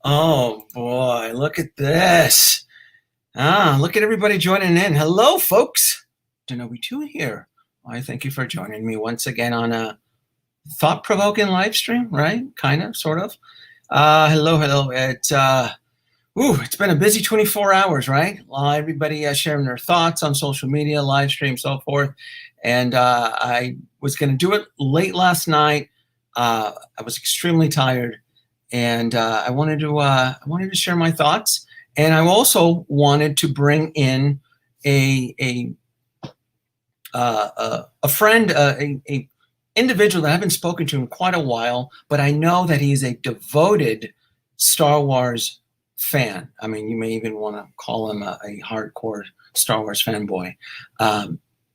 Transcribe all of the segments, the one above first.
Oh boy, look at this. Look at everybody joining in. Hello, folks. Denobi 2 here. I thank you for joining me once again on a thought-provoking live stream, right? Kind of, sort of. Hello. It's been a busy 24 hours, right? Everybody sharing their thoughts on social media, live stream, so forth. And I was going to do it late last night. I was extremely tired, and I wanted to share my thoughts. And I also wanted to bring in a friend, a individual that I haven't spoken to in quite a while, but I know that he's a devoted Star Wars fan. I mean, you may even want to call him a hardcore Star Wars fanboy.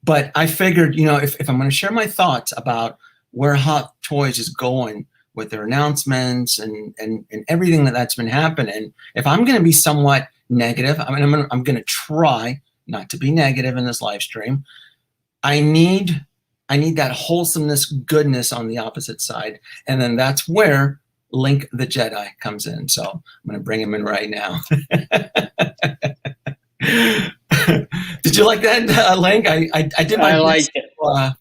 But I figured, if I'm going to share my thoughts about where Hot Toys is going with their announcements and everything that's been happening, if I'm going to be somewhat negative, I'm going to try not to be negative in this live stream. I need that wholesomeness, goodness on the opposite side, and then that's where LinkTheJedi comes in. So I'm going to bring him in right now. Did you like that, Link? I did my best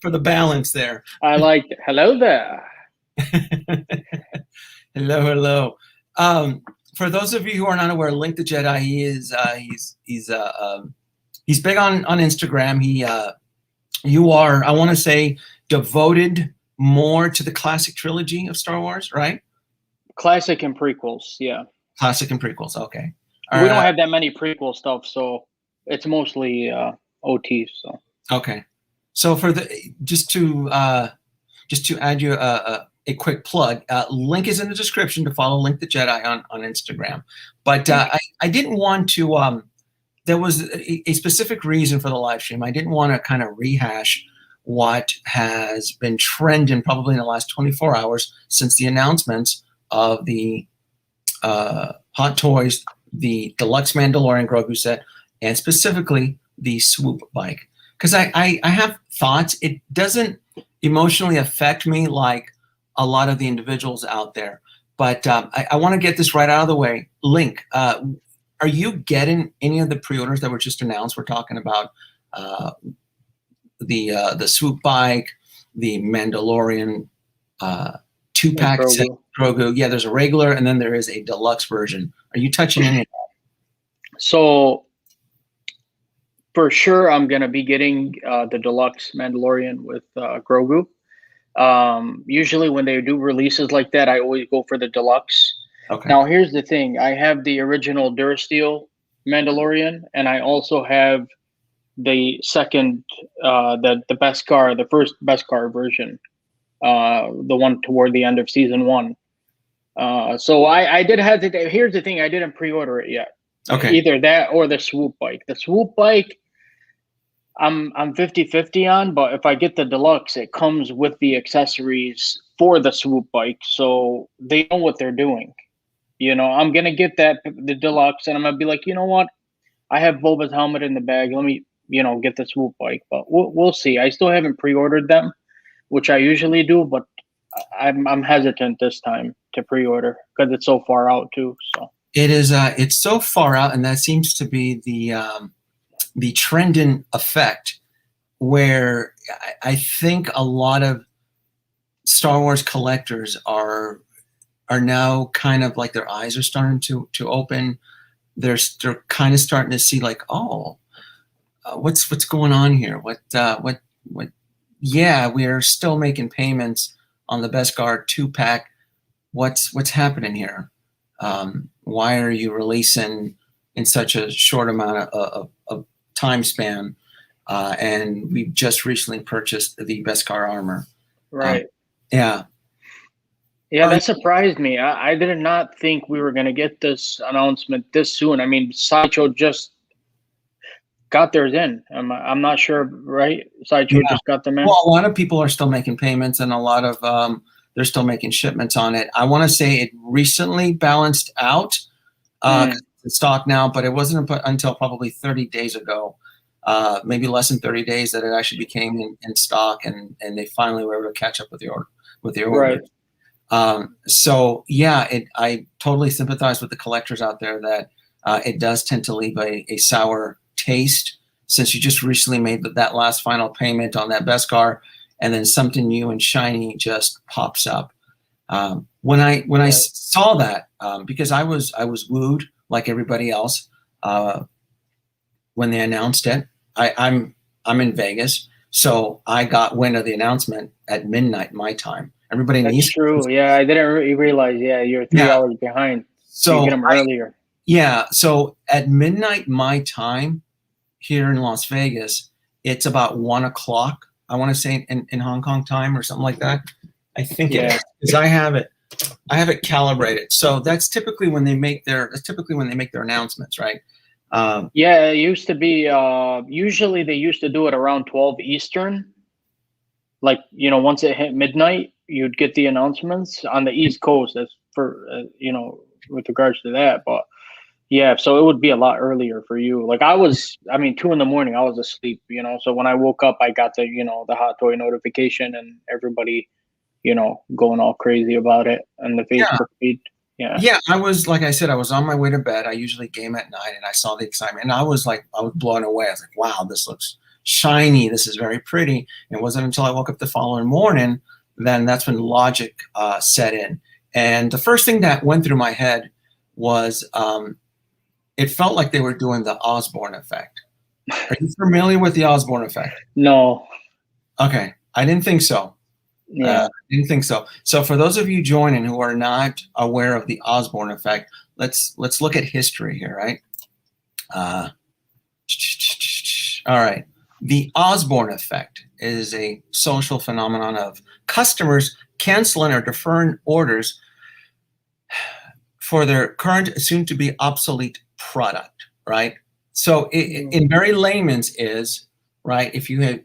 for the balance there. I liked it. Hello there. Hello. For those of you who are not aware, LinkTheJedi, he's big on Instagram. You are, I want to say, devoted more to the classic trilogy of Star Wars, right? Classic and prequels, yeah. Classic and prequels, okay. We don't have that many prequel stuff, so it's mostly OT. So okay. So just to add you a quick plug, link is in the description to follow LinkTheJedi on Instagram. But I didn't want to. There was a specific reason for the live stream. I didn't want to kind of rehash what has been trending probably in the last 24 hours since the announcements of the Hot Toys, the Deluxe Mandalorian Grogu set, and specifically the SwoopBike. Because I have thoughts. It doesn't emotionally affect me like a lot of the individuals out there. But I want to get this right out of the way. Link, are you getting any of the pre-orders that were just announced? We're talking about the SwoopBike, the Mandalorian 2-pack set, Grogu. Yeah, there's a regular, and then there is a deluxe version. Are you touching any of that? So for sure, I'm gonna be getting the deluxe Mandalorian with Grogu. Usually, when they do releases like that, I always go for the deluxe. Okay. Now, here's the thing: I have the original Durasteel Mandalorian, and I also have the second, the Beskar, the first Beskar version, the one toward the end of season 1. So I did have to. Here's the thing: I didn't pre-order it yet. Okay. Either that or the SwoopBike. The SwoopBike, I'm 50-50 on, but if I get the deluxe, it comes with the accessories for the SwoopBike, so they know what they're doing. I'm gonna get the deluxe, and I'm gonna be like, you know what? I have Boba's helmet in the bag. Let me, get the SwoopBike. But we'll see. I still haven't pre-ordered them, which I usually do, but I'm hesitant this time to pre-order because it's so far out too. So it is. It's so far out, and that seems to be the trending effect, where I think a lot of Star Wars collectors are now kind of like their eyes are starting to open. They're kind of starting to see like, what's going on here? What? Yeah, we're still making payments on the Beskar 2-pack. What's happening here? Why are you releasing in such a short amount of time span? And we just recently purchased the Beskar armor. Right. Yeah. Yeah, that surprised me. I did not think we were going to get this announcement this soon. I mean, Sideshow just got theirs in. I'm not sure, right? Sideshow just got them in. Well, a lot of people are still making payments, and a lot of they're still making shipments on it. I want to say it recently balanced out. It's in stock now, but it wasn't until probably 30 days ago, maybe less than 30 days, that it actually became in stock, and they finally were able to catch up with the order. Right. So yeah, I totally sympathize with the collectors out there that it does tend to leave a sour taste, since you just recently made that last final payment on that Beskar, and then something new and shiny just pops up. When I saw that, because I was wooed like everybody else when they announced it. I'm in Vegas, so I got wind of the announcement at midnight my time. Everybody in the That's East Coast. true. Yeah, I didn't realize. Yeah, you're 3 hours behind. So you get So them earlier. so at midnight my time here in Las Vegas, it's about 1 o'clock. I want to say in Hong Kong time or something like that. I think it is, because I have it calibrated. So that's typically when they make their announcements, right? Yeah, it used to be. Usually they used to do it around 12 Eastern. Like, once it hit midnight, you'd get the announcements on the East Coast. As for with regards to that, but yeah, so it would be a lot earlier for you. Like 2 in the morning, I was asleep. So when I woke up, I got the hot toy notification and everybody, going all crazy about it and the Facebook feed. Yeah, I was, like I said, I was on my way to bed. I usually game at night, and I saw the excitement, and I was blown away. I was like, wow, this looks shiny. This is very pretty. And it wasn't until I woke up the following morning, then that's when logic set in. And the first thing that went through my head was it felt like they were doing the Osborne effect. Are you familiar with the Osborne effect? No. Okay, I didn't think so. Yeah. I didn't think so. So for those of you joining who are not aware of the Osborne effect, let's look at history here, right? All right. The Osborne effect is a social phenomenon of customers canceling or deferring orders for their current, soon-to-be obsolete product, right? So in very layman's is, right, if you have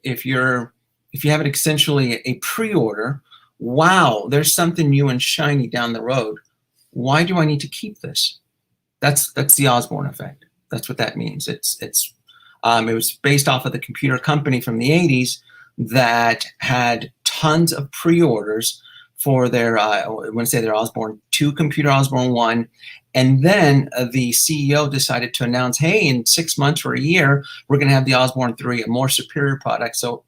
it essentially a pre-order, wow, there's something new and shiny down the road. Why do I need to keep this? That's the Osborne effect. That's what that means. It was based off of the computer company from the 80s that had tons of pre-orders for their, I want to say their Osborne 2 computer, Osborne 1. And then the CEO decided to announce, hey, in 6 months or a year, we're going to have the Osborne 3, a more superior product. So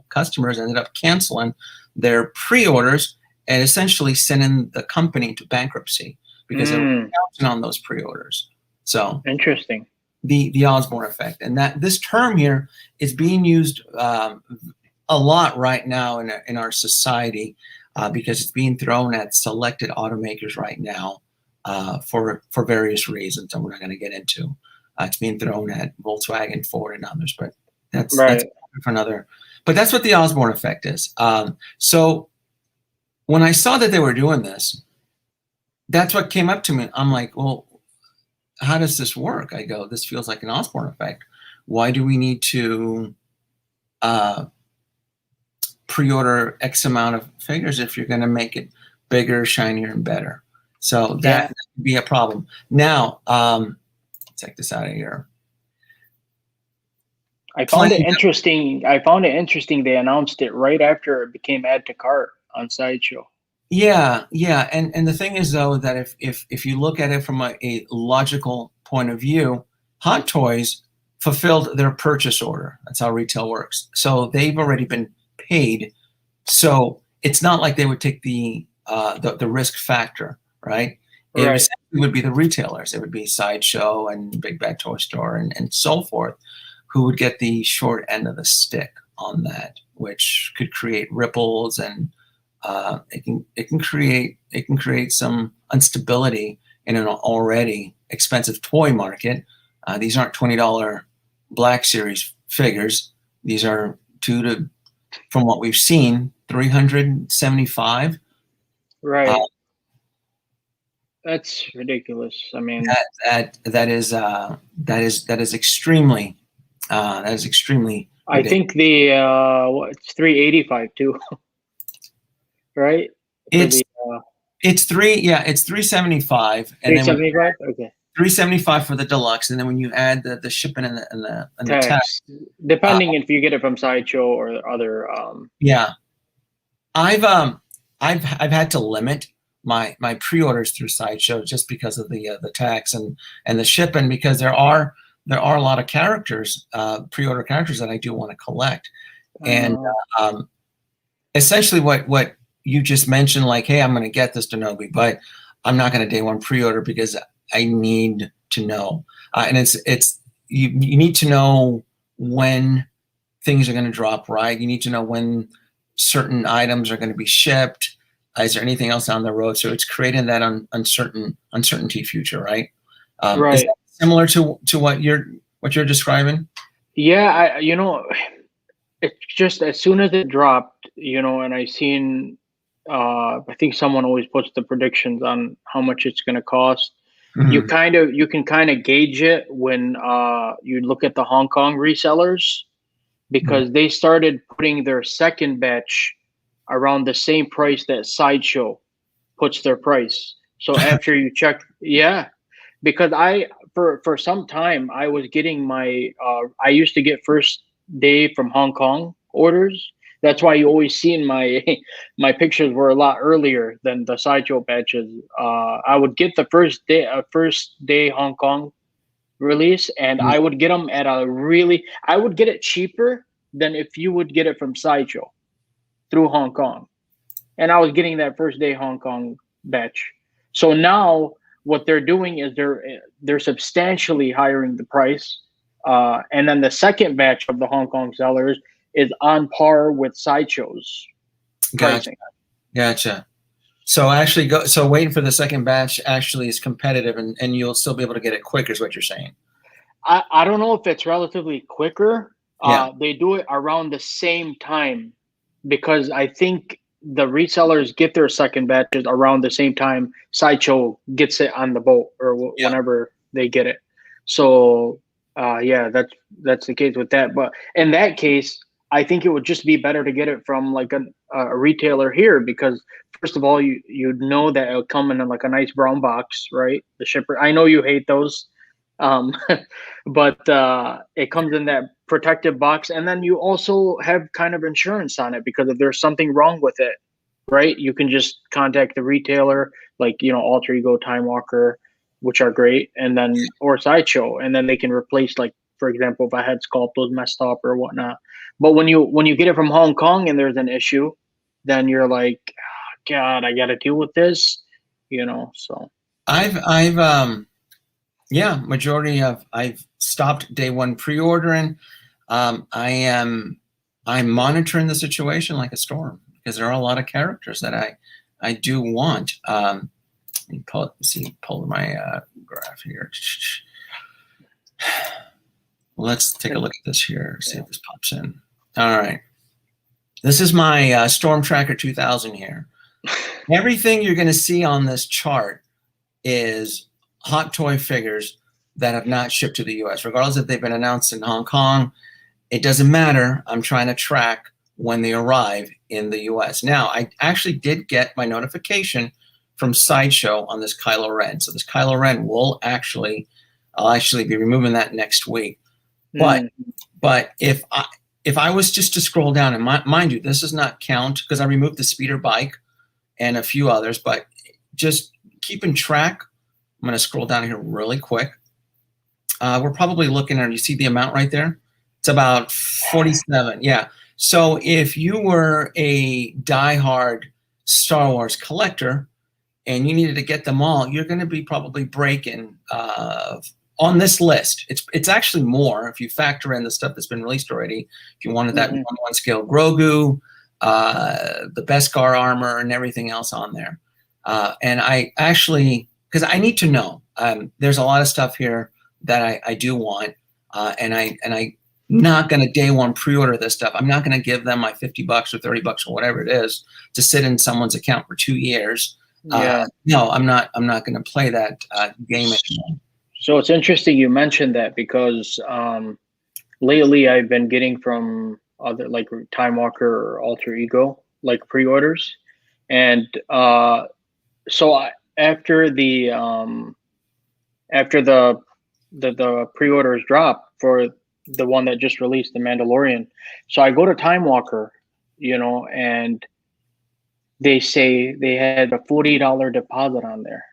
customers ended up canceling their pre-orders and essentially sending the company into bankruptcy because they were counting on those pre-orders. So interesting. The Osborne effect. And that this term here is being used a lot right now in our society because it's being thrown at selected automakers right now. For various reasons, and we're not going to get into. It's being thrown at Volkswagen, Ford, and others, but that's for another. But that's what the Osborne effect is. So when I saw that they were doing this, that's what came up to me. I'm like, well, how does this work? I go, this feels like an Osborne effect. Why do we need to pre-order X amount of figures if you're going to make it bigger, shinier, and better? So that could be a problem. Now, check this out of here. I found it interesting. They announced it right after it became add to cart on Sideshow. Yeah. And the thing is, though, that if you look at it from a logical point of view, Hot Toys fulfilled their purchase order. That's how retail works. So they've already been paid. So it's not like they would take the risk factor. Right? It would be the retailers. It would be Sideshow and Big Bad Toy Store and so forth, who would get the short end of the stick on that, which could create ripples, and it can create some instability in an already expensive toy market. These aren't $20 Black Series figures. These are from what we've seen, $375. Right. That's ridiculous. I mean, that is extremely ridiculous. I think it's 385 too, right? It's 375 and 375. Okay. 375 for the deluxe, and then when you add the shipping and the tax, depending if you get it from Sideshow or other. Yeah, I've had to limit my pre-orders through Sideshow just because of the tax and the shipping, because there are a lot of characters, pre-order characters that I do want to collect. And essentially what you just mentioned, like, hey, I'm going to get this Denobi, but I'm not going to day one pre-order because I need to know. And it's you need to know when things are going to drop, right? You need to know when certain items are going to be shipped. Is there anything else on the road? So it's creating that uncertainty future, right? Right. Is that similar to what you're describing? Yeah, it's just as soon as it dropped, and I seen, I think someone always puts the predictions on how much it's going to cost. You can kind of gauge it when you look at the Hong Kong resellers, because they started putting their second batch around the same price that Sideshow puts their price. So after you check, yeah, because for some time I was getting my I used to get first day from Hong Kong orders. That's why you always see in my my pictures were a lot earlier than the Sideshow batches. I would get the first day Hong Kong release, and I would get them at I would get it cheaper than if you would get it from Sideshow through Hong Kong. And I was getting that first day Hong Kong batch. So now what they're doing is they're substantially hiring the price, and then the second batch of the Hong Kong sellers is on par with Sideshow's pricing. Gotcha. So actually waiting for the second batch actually is competitive, and you'll still be able to get it quicker is what you're saying. I don't know if it's relatively quicker. Yeah. They do it around the same time, because I think the resellers get their second batches around the same time Sideshow gets it on the boat, or whenever they get it. So yeah, that's the case with that. But in that case, I think it would just be better to get it from like a retailer here, because first of all, you'd know that it'll come in like a nice brown box, right? The shipper, I know you hate those, but it comes in that protective box, and then you also have kind of insurance on it, because if there's something wrong with it, right, you can just contact the retailer, like Alter Ego, Time Walker, which are great, and then or Sideshow, and then they can replace, like, for example, if a head sculpt was messed up or whatnot. But when you get it from Hong Kong and there's an issue, then you're like, oh, God, I got to deal with this, So I've stopped day one pre-ordering. I'm monitoring the situation like a storm, because there are a lot of characters that I do want. Let me pull my graph here. Let's take a look at this here, see if this pops in. All right. This is my Storm Tracker 2000 here. Everything you're going to see on this chart is hot toy figures that have not shipped to the US, regardless if they've been announced in Hong Kong. It doesn't matter. I'm trying to track when they arrive in the US. Now, I actually did get my notification from Sideshow on this Kylo Ren. So this Kylo Ren I'll actually be removing that next week. But if I was just to scroll down, and mind you, this does not count because I removed the speeder bike and a few others, but just keeping track, I'm going to scroll down here really quick. We're probably looking at, you see the amount right there? It's about 47. Yeah. So if you were a diehard Star Wars collector and you needed to get them all, you're going to be probably breaking on this list. It's actually more if you factor in the stuff that's been released already. If you wanted that 1-1 scale Grogu, the Beskar armor, and everything else on there. And I actually, because I need to know, there's a lot of stuff here that I do want, and I'm not going to day one pre-order this stuff. I'm not going to give them my $50 or $30 or whatever it is to sit in someone's account for 2 years. No, I'm not going to play that game anymore. So it's interesting you mentioned that, because lately I've been getting from other, like Time Walker or Alter Ego, like pre-orders, and so after the pre-orders drop for the one that just released, the Mandalorian, so I go to Time Walker, and they say they had a $40 deposit on there.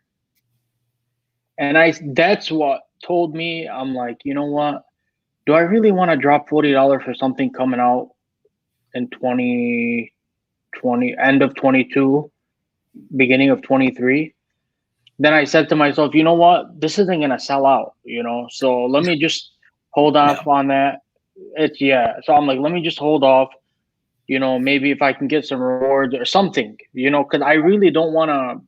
And that's what told me, I'm like, you know what? Do I really want to drop $40 for something coming out in 2020, end of 22, beginning of 23? Then I said to myself, you know what? This isn't going to sell out, So let me just hold No. off on that. So I'm like, let me just hold off, maybe if I can get some rewards or something, because I really don't want to,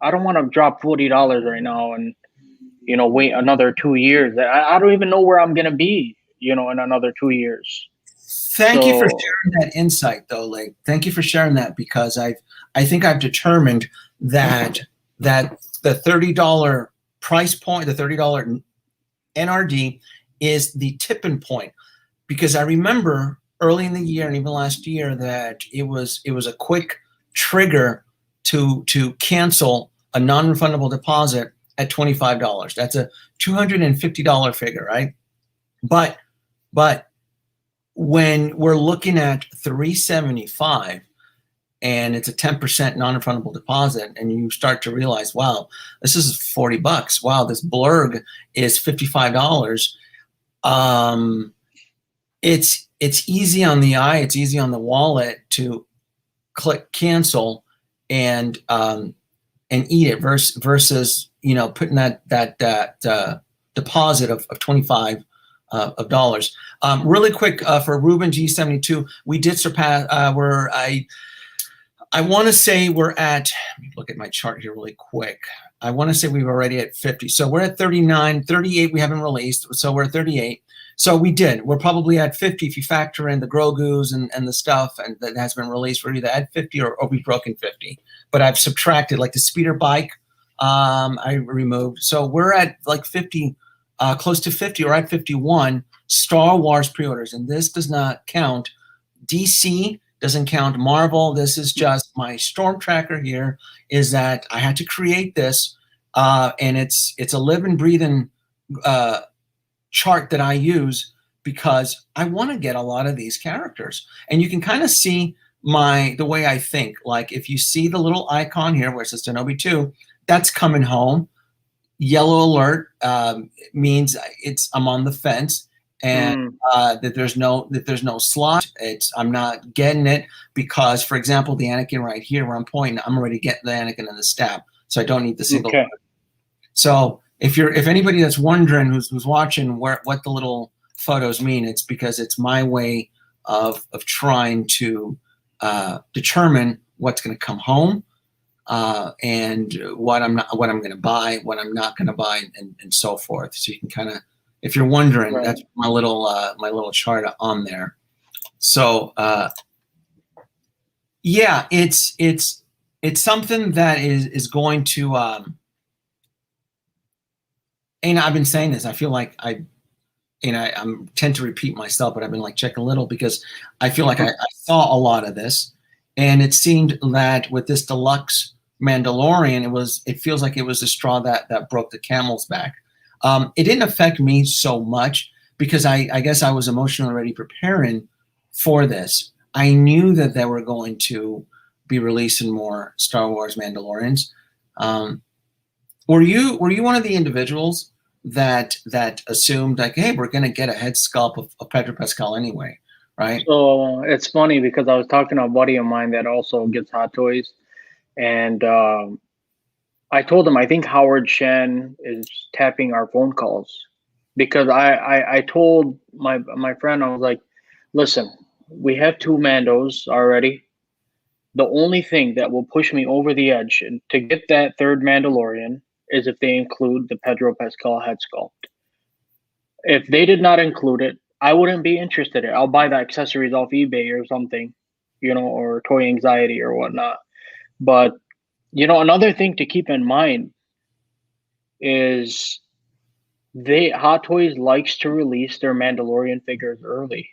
I don't want to drop $40 right now and, wait another 2 years. I don't even know where I'm going to be, in another 2 years. Thank you for So, sharing that insight, though. Like, thank you for sharing that, because I think I've determined that the $30 price point, the $30 NRD, is the tipping point, because I remember early in the year and even last year that it was a quick trigger to cancel a non-refundable deposit at $25. That's a $250 figure, right? But when we're looking at $375 and it's a 10% non-refundable deposit, and you start to realize, wow, this is $40. Wow, this blurg is $55. It's easy on the eye, it's easy on the wallet to click cancel and eat it versus putting that deposit of $25 of dollars. Really quick, for Ruben G72, we did surpass. I want to say we're at. Let me look at my chart here really quick. I want to say we were already at 50. So we're at 39, 38. We haven't released, so we're at 38. So we did. We're probably at 50 if you factor in the Grogus and the stuff and that has been released. We're either at 50 or we've broken 50. But I've subtracted, like the speeder bike, I removed. So we're at like 50, close to 50, or at 51 Star Wars pre-orders. And this does not count DC, doesn't count Marvel. This is just my storm tracker here, is that I had to create this, and it's a live and breathing chart that I use because I want to get a lot of these characters. And you can kind of see the way I think. Like if you see the little icon here where it says Denobi 2, that's coming home. Yellow alert means I'm on the fence, and that there's no slot. I'm not getting it because, for example, the Anakin right here where I'm pointing, I'm already getting the Anakin in the stab, so I don't need the single. okay. So if anybody that's wondering who's watching what the little photos mean, it's because it's my way of trying to determine what's going to come home, and what I'm going to buy, what I'm not going to buy, and so forth. So you can kind of, if you're wondering, right. That's my little chart on there. So yeah, it's something that is going to. And I've been saying this. I feel like I tend to repeat myself, but I've been like checking a little because I feel like I saw a lot of this, and it seemed that with this deluxe Mandalorian, it feels like it was the straw that broke the camel's back. It didn't affect me so much because I guess I was emotionally already preparing for this. I knew that they were going to be releasing more Star Wars Mandalorians. Were you one of the individuals that assumed like, hey, we're going to get a head sculpt of Pedro Pascal anyway, right? So it's funny because I was talking to a buddy of mine that also gets Hot Toys, and I told him I think Howard Shen is tapping our phone calls because I told my friend, I was like, listen, we have 2 Mandos already. The only thing that will push me over the edge to get that 3rd Mandalorian is if they include the Pedro Pascal head sculpt. If they did not include it, I wouldn't be interested in it. I'll buy the accessories off eBay or something, or Toy Anxiety or whatnot. But, another thing to keep in mind is Hot Toys likes to release their Mandalorian figures early.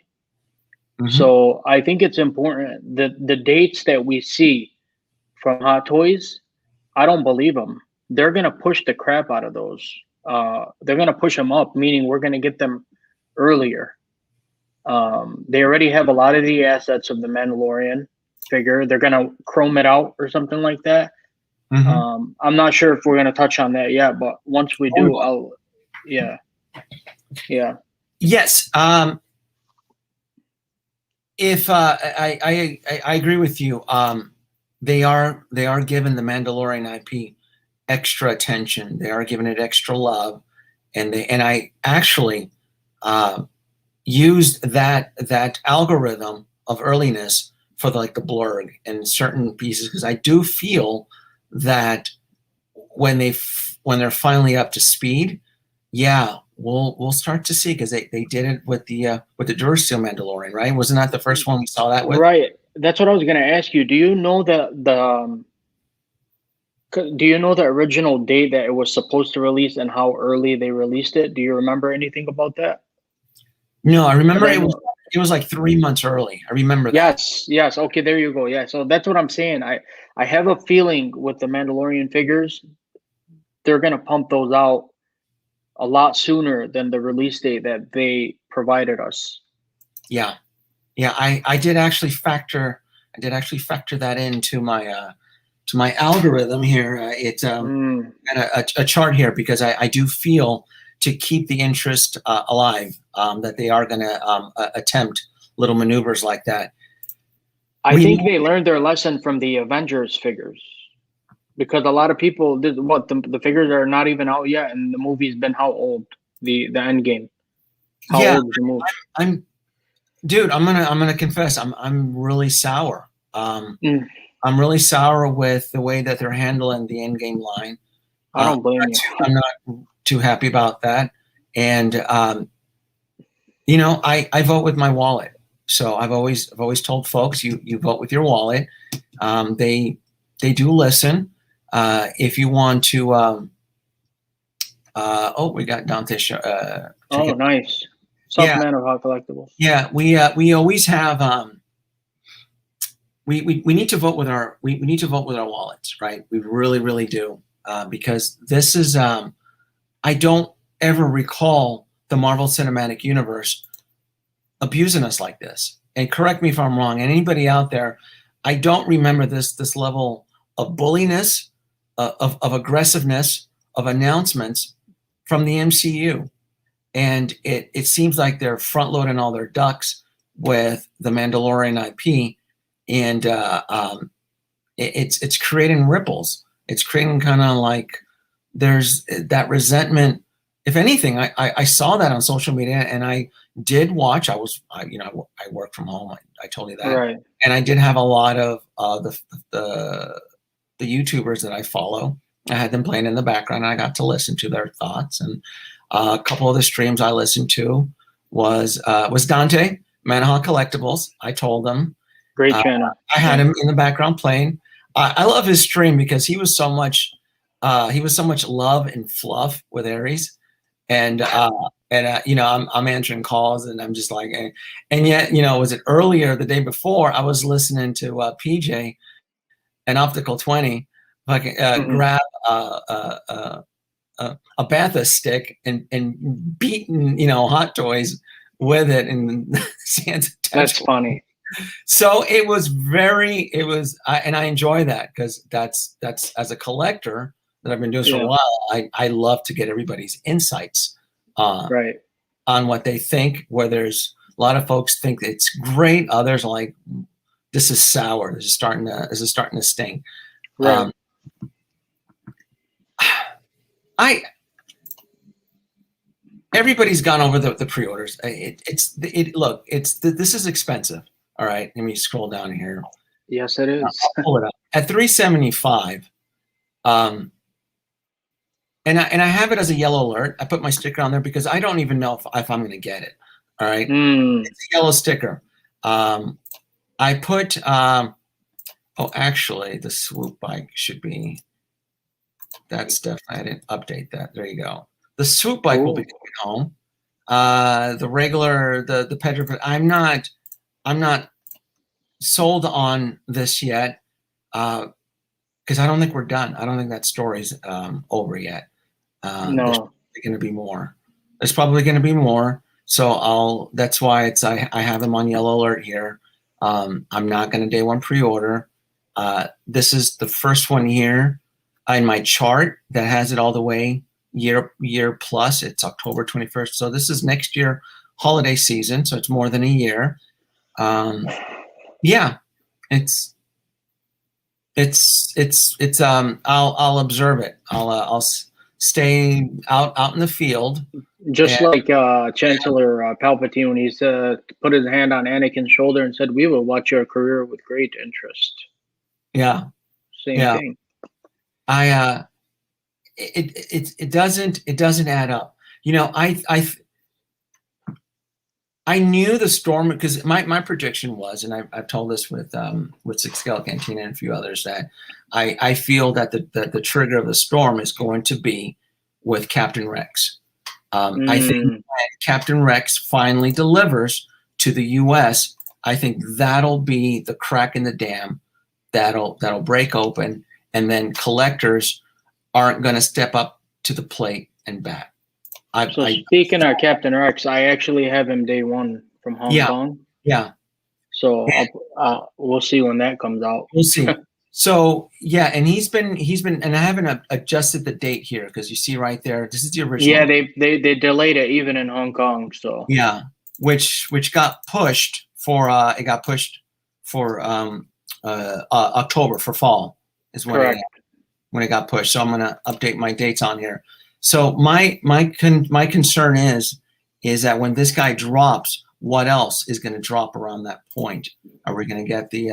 Mm-hmm. So I think it's important that the dates that we see from Hot Toys, I don't believe them. They're going to push the crap out of those. They're going to push them up, meaning we're going to get them earlier. They already have a lot of the assets of the Mandalorian. figure. They're gonna chrome it out or something like that. I'm not sure if we're gonna touch on that yet, but once we do, yeah. Yes. If I agree with you. They are giving the Mandalorian IP extra attention. They are giving it extra love, and I actually used that algorithm of earliness for the blurg and certain pieces, because I do feel that when they're finally up to speed, yeah, we'll start to see, because they did it with the Duracell Mandalorian, right? Wasn't that the first one we saw that with? Right. That's what I was gonna ask you. Do you know the original date that it was supposed to release and how early they released it? Do you remember anything about that? No, I remember it was like 3 months early. I remember that. Yes. Okay, there you go. Yeah, so that's what I'm saying. I have a feeling with the Mandalorian figures, they're gonna pump those out a lot sooner than the release date that they provided us. Yeah. I did actually factor that into my algorithm here. It's and a chart here, because I do feel, to keep the interest alive, that they are going to attempt little maneuvers like that. I think they learned their lesson from the Avengers figures, because a lot of people did the figures are not even out yet, and the movie's been how old? The end game. How old is the movie? Dude, I'm gonna confess, I'm really sour. I'm really sour with the way that they're handling the end game line. I don't blame you. I'm not too happy about that, and I vote with my wallet. So I've always told folks, you vote with your wallet. They do listen. If you want to, we got Dante. Oh, nice. Man of Hot Collectibles. Yeah, we always have. We need to vote with our wallets, right? We really do, because this is. I don't ever recall the Marvel Cinematic Universe abusing us like this. And correct me if I'm wrong. And anybody out there, I don't remember this level of bulliness, of aggressiveness, of announcements from the MCU. And it seems like they're front loading all their ducks with the Mandalorian IP, and it's creating ripples. It's creating kind of like there's that resentment. If anything, I saw that on social media, and I did watch. I work from home. I told you that, right? And I did have a lot of the YouTubers that I follow. I had them playing in the background, and I got to listen to their thoughts. And a couple of the streams I listened to was Dante, Man of Hot Collectibles. I told them. Great channel. I had him in the background playing. I love his stream, because he was so much love and fluff with Aries, and I'm answering calls, and I'm just like, and yet, was it earlier the day before I was listening to PJ and Optical 20 grab a Bantha stick and beating Hot Toys with it, and that's funny. So it was and I enjoy that, because that's as a collector that I've been doing for a while. I love to get everybody's insights right on what they think. Where there's a lot of folks think it's great, others are like, this is sour. This is starting to sting. Right. Everybody's gone over the pre-orders. This is expensive. All right, let me scroll down here. Yes, it is. I'll pull it up at $375. And I have it as a yellow alert. I put my sticker on there because I don't even know if I'm going to get it. All right, It's a yellow sticker. I put. Actually, the SwoopBike should be. That's definitely. I didn't update that. There you go. The SwoopBike will be coming home. The regular, the Pedro. I'm not sold on this yet, because I don't think we're done. I don't think that story's over yet. No. There's probably going to be more. There's probably going to be more. So that's why I have them on yellow alert here. I'm not going to day one pre-order. This is the first one here in my chart that has it all the way year plus. It's October 21st. So this is next year holiday season. So it's more than a year. Yeah, I'll observe it. I'll stay out in the field. Just And, like Chancellor Palpatine, when he put his hand on Anakin's shoulder and said, "We will watch your career with great interest." yeah, Same yeah. thing. It doesn't add up. You know, I knew the storm because my prediction was, and I've told this with Six Scale Cantina and a few others, that I feel that the trigger of the storm is going to be with Captain Rex. I think when Captain Rex finally delivers to the U.S., I think that'll be the crack in the dam that'll break open, and then collectors aren't going to step up to the plate and bat. Speaking of Captain Rex, I actually have him day one from Hong Kong. Yeah. So we'll see when that comes out. We'll see. So yeah, and he's been, and I haven't adjusted the date here because you see right there, this is the original. Yeah, they delayed it even in Hong Kong. So yeah, which got pushed for October for fall is when it got pushed. So I'm gonna update my dates on here. So my concern is that when this guy drops, what else is going to drop around that point? Are we going to get the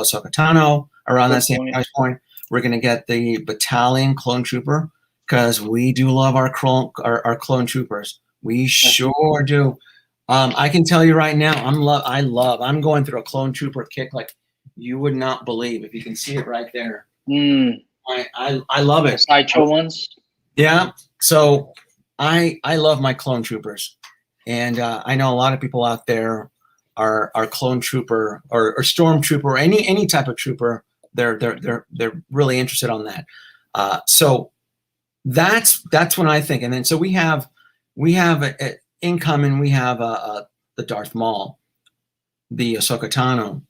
Ahsoka Tano around that same price point? We're going to get the Battalion Clone Trooper because we do love our clone troopers. We sure do. I can tell you right now, I'm going through a clone trooper kick like you would not believe. If you can see it right there, I love it. The sideshow ones. Yeah, so I love my clone troopers, and I know a lot of people out there are clone trooper or stormtrooper or any type of trooper. They're really interested on that. So that's what I think. And then so we have incoming. We have the Darth Maul, the Ahsoka Tano,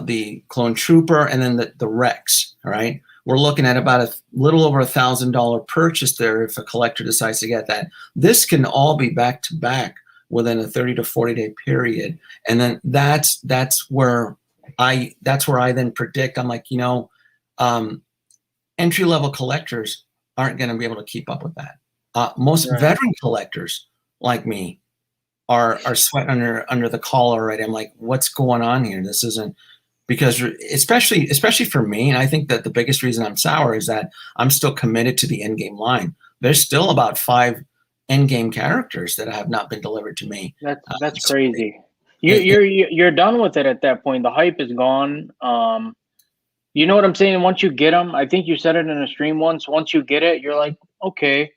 the clone trooper, and then the Rex. All right. We're looking at about a little over $1,000 purchase there if a collector decides to get that. This can all be back to back within a 30 to 40 day period, and then that's where I then predict. I'm like, entry level collectors aren't going to be able to keep up with that. Most veteran collectors like me are sweating under the collar already. I'm like, what's going on here? This isn't. Because especially for me, and I think that the biggest reason I'm sour is that I'm still committed to the endgame line. There's still about 5 endgame characters that have not been delivered to me. That's crazy. You're done with it at that point. The hype is gone. You know what I'm saying? Once you get them, I think you said it in a stream once. Once you get it, you're like, okay,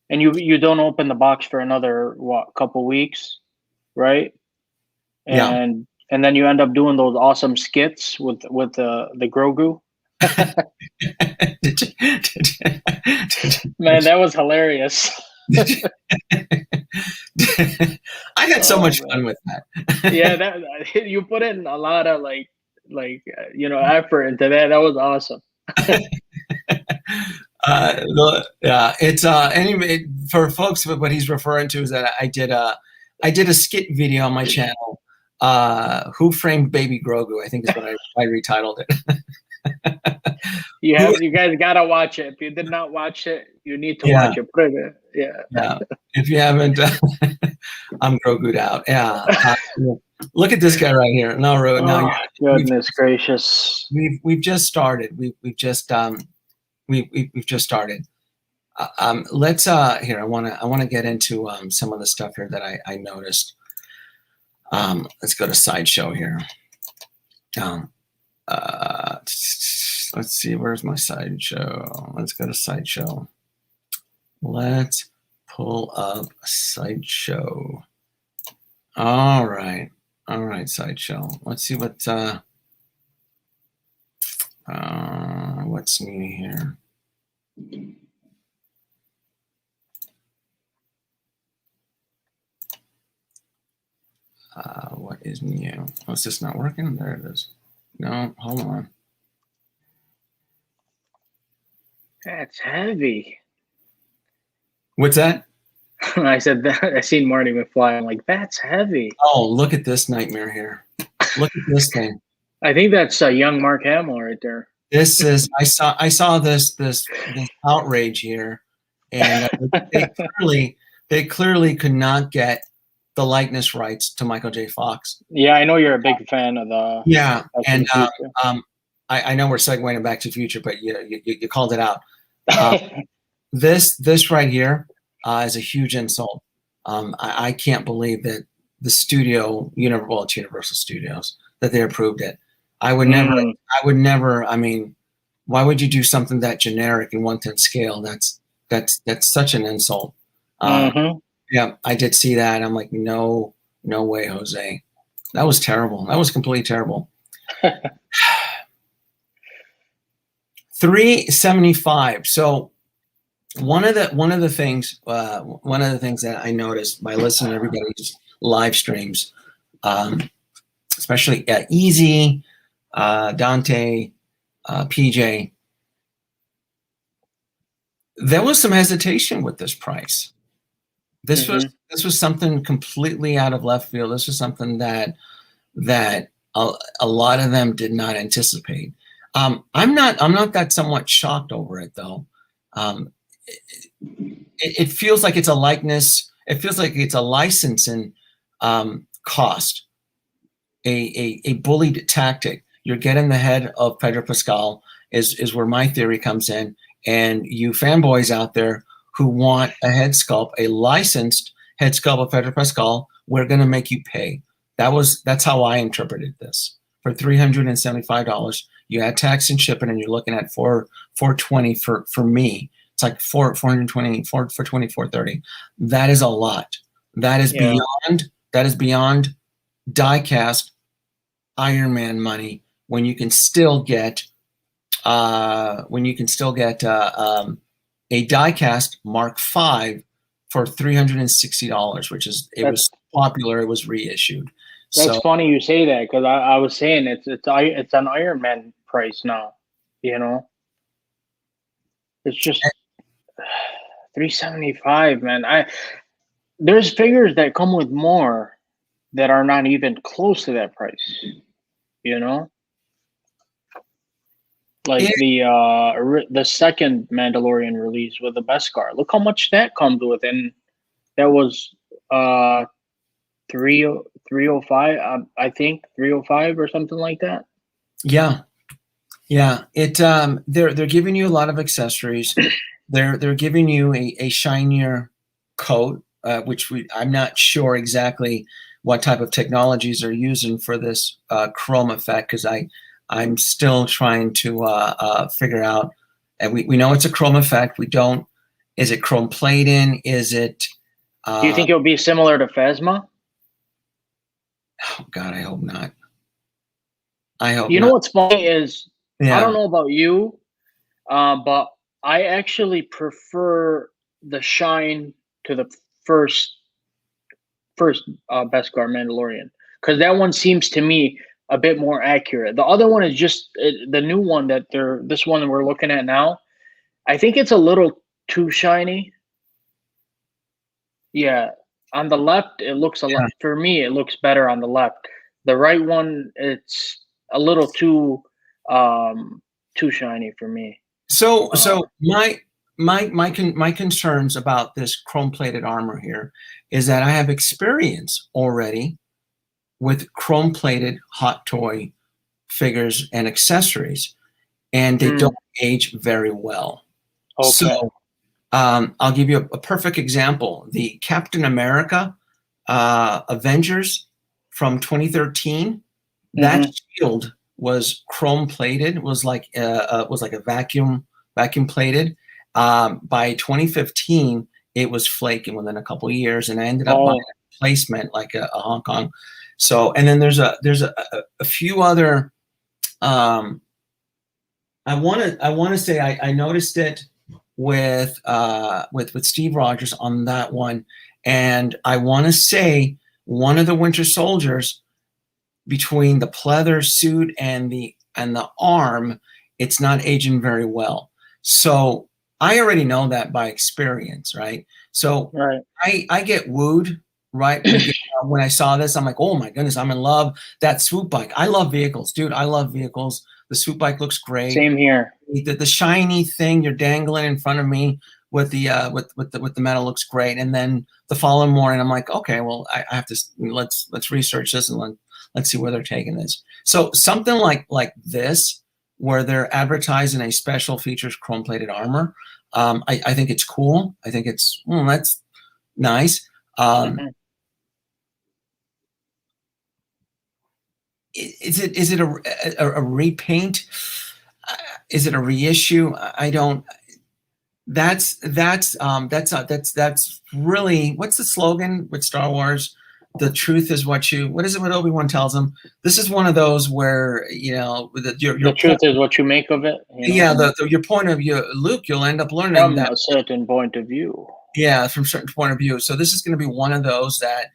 and you don't open the box for another couple weeks, right? And then you end up doing those awesome skits with the Grogu. Man, that was hilarious. I had so much fun with that. Yeah, you put in a lot of effort into that. That was awesome. Yeah, it's anyway for folks. What he's referring to is that I did a skit video on my channel. Who Framed Baby Grogu? I think is what I retitled it. You guys gotta watch it. If you did not watch it, you need to watch it. Put it in. Yeah. If you haven't, I'm Grogu'd out. Yeah. Look at this guy right here. No, goodness gracious. We've just started. We've just started. Let's here. I want to get into some of the stuff here that I noticed. Let's go to Sideshow here. Let's see, where's my Sideshow? Let's go to Sideshow. Let's pull up Sideshow. All right, Sideshow. Let's see what's new here. What is new? Oh, is this not working? There it is. No, hold on. That's heavy. What's that? I said that. I seen Marty McFly. I'm like, that's heavy. Oh, look at this nightmare here. Look at this thing. I think that's a young Mark Hamill right there. This is I saw this outrage here, and they clearly could not get the likeness rights to Michael J. Fox. Yeah, I know you're a big fan of the. Yeah, and I know we're segueing back to the future, but you called it out. This right here is a huge insult. I can't believe that the studio, it's Universal Studios, that they approved it. I would never. I mean, why would you do something that generic in 1/10 scale? That's such an insult. Yeah, I did see that. I'm like, no way, Jose. That was terrible. That was completely terrible. $375. So one of the things that I noticed by listening to everybody's live streams, especially Easy, Dante, PJ, there was some hesitation with this price. This was something completely out of left field. This was something that a lot of them did not anticipate. I'm not that somewhat shocked over it though. It feels like it's a likeness. It feels like it's a licensing cost, a bullied tactic. You're getting the head of Pedro Pascal is where my theory comes in, and you fanboys out there who want a head sculpt, a licensed head sculpt of Pedro Pascal, we're going to make you pay. That's how I interpreted this. For $375, you add tax and shipping, and you're looking at $420 for me. It's like $420 for $430. That is a lot. That is beyond die-cast Iron Man money when you can still get a die-cast Mark V for $360, which is was popular. It was reissued. That's funny you say that, because I was saying it's an Iron Man price now. It's just $375, man. There's figures that come with more that are not even close to that price. Like the second Mandalorian release with the Beskar. Look how much that comes with, and that was 305. I think 305 or something like that. Yeah. It they're giving you a lot of accessories. They're giving you a shinier coat, which I'm not sure exactly what type of technologies they're using for this chrome effect, because I'm still trying to figure out. And we know it's a chrome effect. We don't. Is it chrome plating? Is it? Do you think it'll be similar to Phasma? Oh God, I hope not. I hope. You know what's funny is, yeah. I don't know about you, but I actually prefer the shine to the first Beskar Mandalorian, because that one seems to me a bit more accurate. The other one is just the new one this one that we're looking at now. I think it's a little too shiny. Yeah, on the left it looks a lot. For me, it looks better on the left. The right one, it's a little too shiny for me. So my concerns about this chrome plated armor here is that I have experience already with chrome plated hot toy figures and accessories, and they don't age very well. Okay. So I'll give you a perfect example. The Captain America Avengers from 2013, that shield was chrome plated, was like a vacuum plated. By 2015, it was flaking within a couple of years, and I ended up buying a replacement like a Hong Kong. So, and then there's a few other. I want to say I noticed it with Steve Rogers on that one, and I want to say one of the Winter Soldiers, between the pleather suit and the arm, it's not aging very well. So I already know that by experience, right? So Right. I get wooed, right? When I saw this, I'm like, oh my goodness, I'm in love. That SwoopBike. I love vehicles, dude. I love vehicles. The SwoopBike looks great. Same here. The shiny thing you're dangling in front of me with the with the metal looks great. And then the following morning, I'm like, okay, well, I have to let's research this and let's see where they're taking this. So something like this, where they're advertising a special features chrome plated armor, I think it's cool. I think it's that's nice. Is it a repaint? Is it a reissue? I don't. That's really, what's the slogan with Star Wars? The truth is what is it what Obi-Wan tells him? This is one of those where, you know, the truth is what you make of it. You know? Yeah, your point of view, Luke, you'll end up learning from that a certain point of view. Yeah, from a certain point of view. So this is going to be one of those that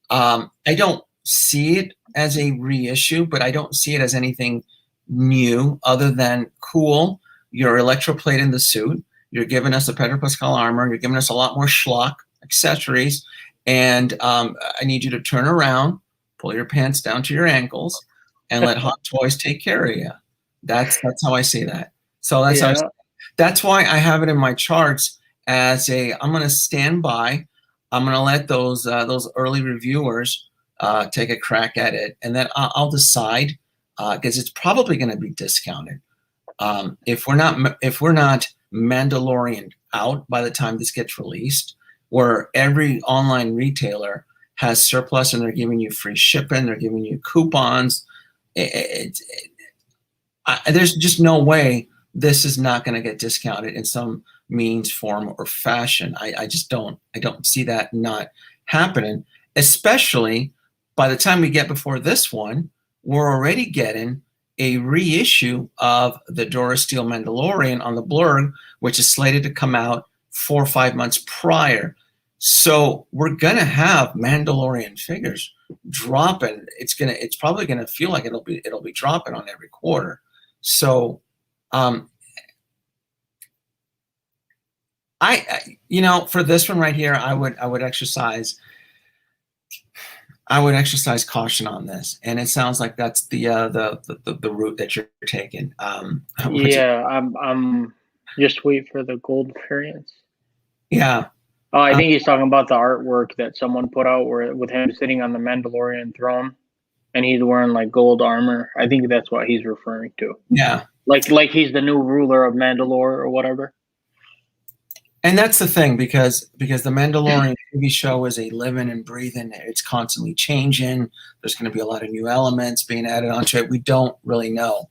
I don't see it as a reissue, but I don't see it as anything new other than cool. You're electroplating the suit. You're giving us a Pedro Pascal armor. You're giving us a lot more schlock accessories. And I need you to turn around, pull your pants down to your ankles, and let Hot Toys take care of you. That's how I see that. So that's why I have it in my charts as I'm going to stand by. I'm going to let those early reviewers take a crack at it, and then I'll decide, because it's probably going to be discounted. If we're not Mandalorian out by the time this gets released, where every online retailer has surplus and they're giving you free shipping, they're giving you coupons, there's just no way this is not going to get discounted in some means, form, or fashion. I just don't see that not happening, especially by the time we get before this one. We're already getting a reissue of the Dora Steel Mandalorian on the Blurg, which is slated to come out 4 or 5 months prior. So we're gonna have Mandalorian figures dropping. It's probably gonna feel like it'll be dropping on every quarter. So I for this one right here, I would exercise caution on this, and it sounds like that's the route that you're taking. Yeah, I'm just wait for the gold variants. Yeah. Oh, I think he's talking about the artwork that someone put out with him sitting on the Mandalorian throne, and he's wearing like gold armor. I think that's what he's referring to. Yeah. Like he's the new ruler of Mandalore or whatever. And that's the thing, because the Mandalorian TV show is a living and breathing. It's constantly changing. There's going to be a lot of new elements being added onto it. We don't really know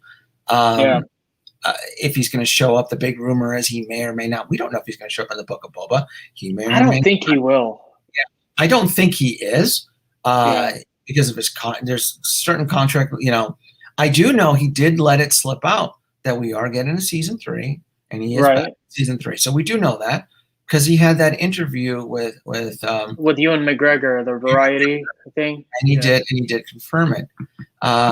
if he's going to show up. The big rumor is he may or may not. We don't know if he's going to show up in the Book of Boba. He may. I don't think he will. Yeah, I don't think he is because of his there's certain contract. I do know he did let it slip out that we are getting a season 3. And he is back in season 3, so we do know that because he had that interview with Ewan McGregor, the Variety thing, and he did confirm it.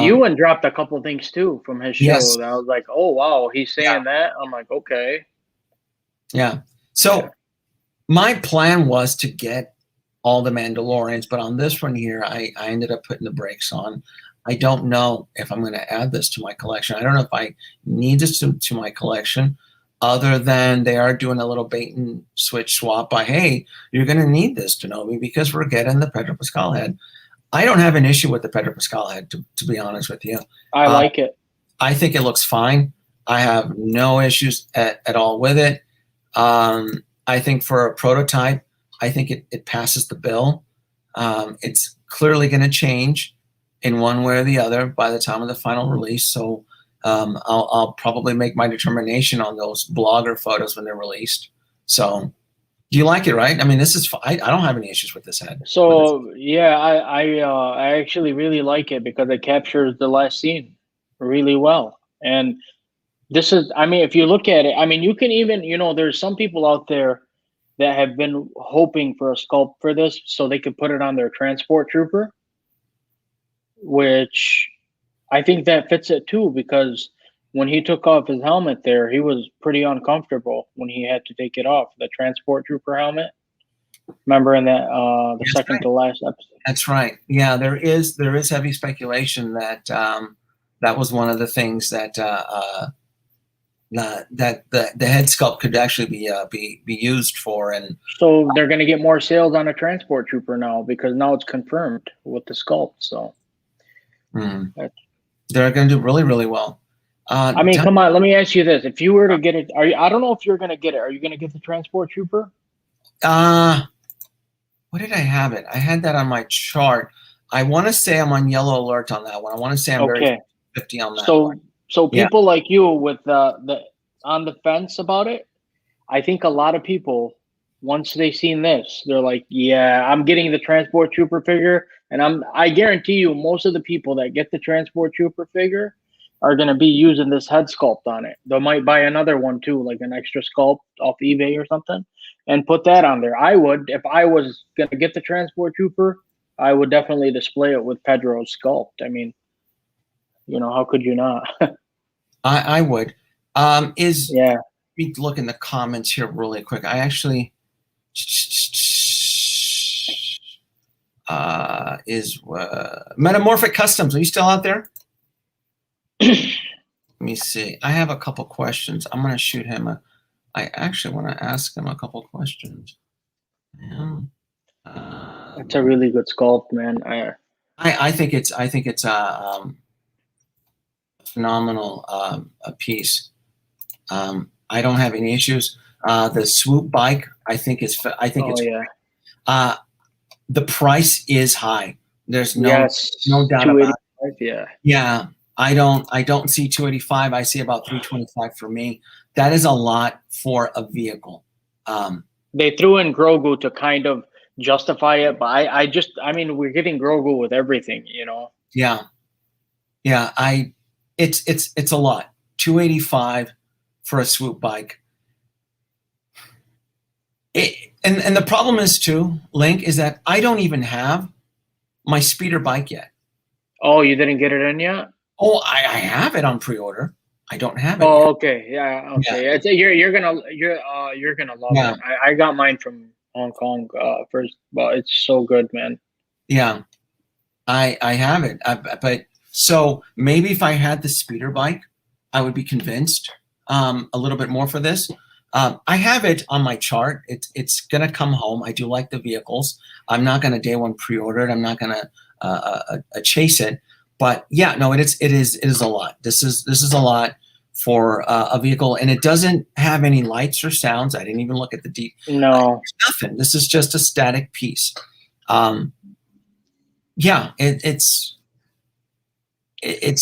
Ewan dropped a couple things too from his show. Yes. That I was like, oh wow, he's saying that. I'm like, okay. Yeah. So my plan was to get all the Mandalorians, but on this one here, I ended up putting the brakes on. I don't know if I'm going to add this to my collection. I don't know if I need this to my collection. Other than they are doing a little bait and switch swap by, hey, you're going to need this, Denobi, because we're getting the Pedro Pascal head. I don't have an issue with the Pedro Pascal head, to be honest with you. I like it. I think it looks fine. I have no issues at all with it. I think for a prototype, I think it passes the bill. It's clearly going to change in one way or the other by the time of the final release. So I'll probably make my determination on those blogger photos when they're released. So, do you like it? Right? I mean, this is I don't have any issues with this head. So yeah, I actually really like it because it captures the last scene really well. And this is, I mean, if you look at it, I mean, you can even, there's some people out there that have been hoping for a sculpt for this so they could put it on their transport trooper, which I think that fits it too, because when he took off his helmet there, he was pretty uncomfortable when he had to take it off, the transport trooper helmet. Remember in that the That's second right. to last episode? That's right. Yeah, there is heavy speculation that that was one of the things that that the head sculpt could actually be used for. And So they're going to get more sales on a transport trooper now, because now it's confirmed with the sculpt. So they're going to do really, really well. I mean, come on. Let me ask you this: if you were to get it, I don't know if you're going to get it. Are you going to get the transport trooper? What did I have it? I had that on my chart. I want to say I'm on yellow alert on that one. I want to say I'm very 50 on that one. So people like you with the on the fence about it, I think a lot of people, once they seen this, they're like, yeah, I'm getting the transport trooper figure. And I guarantee you most of the people that get the transport trooper figure are going to be using this head sculpt on it. They might buy another one too, like an extra sculpt off eBay or something, and put that on there. I would, if I was going to get the transport trooper, I would definitely display it with Pedro's sculpt. I mean, you know, how could you not? I would. Let me look in the comments here really quick. I actually Metamorphic Customs. Are you still out there? Let me see. I have a couple questions. I'm going to shoot him. I actually want to ask him a couple questions. It's a really good sculpt, man. I think it's a phenomenal a piece. I don't have any issues. The SwoopBike, I think it's the price is high. There's no doubt about it. Yeah. I don't see 285. I see about 325 for me. That is a lot for a vehicle. They threw in Grogu to kind of justify it, but I mean, we're getting Grogu with everything, you know. Yeah. It's a lot. 285 for a SwoopBike. And the problem is too, Link, is that I don't even have my speeder bike yet. Oh, you didn't get it in yet? Oh, I have it on pre-order. I don't have it. Oh, yet. okay, yeah, okay. Yeah. You're gonna love it. I got mine from Hong Kong first, but it's so good, man. Yeah, I have it. But so maybe if I had the speeder bike, I would be convinced a little bit more for this. I have it on my chart. It's gonna come home. I do like the vehicles. I'm not gonna day one pre-order it. I'm not gonna chase it. But yeah, no, it is a lot. This is a lot for a vehicle, and it doesn't have any lights or sounds. I didn't even look at the deep. No, nothing. This is just a static piece. Yeah, it's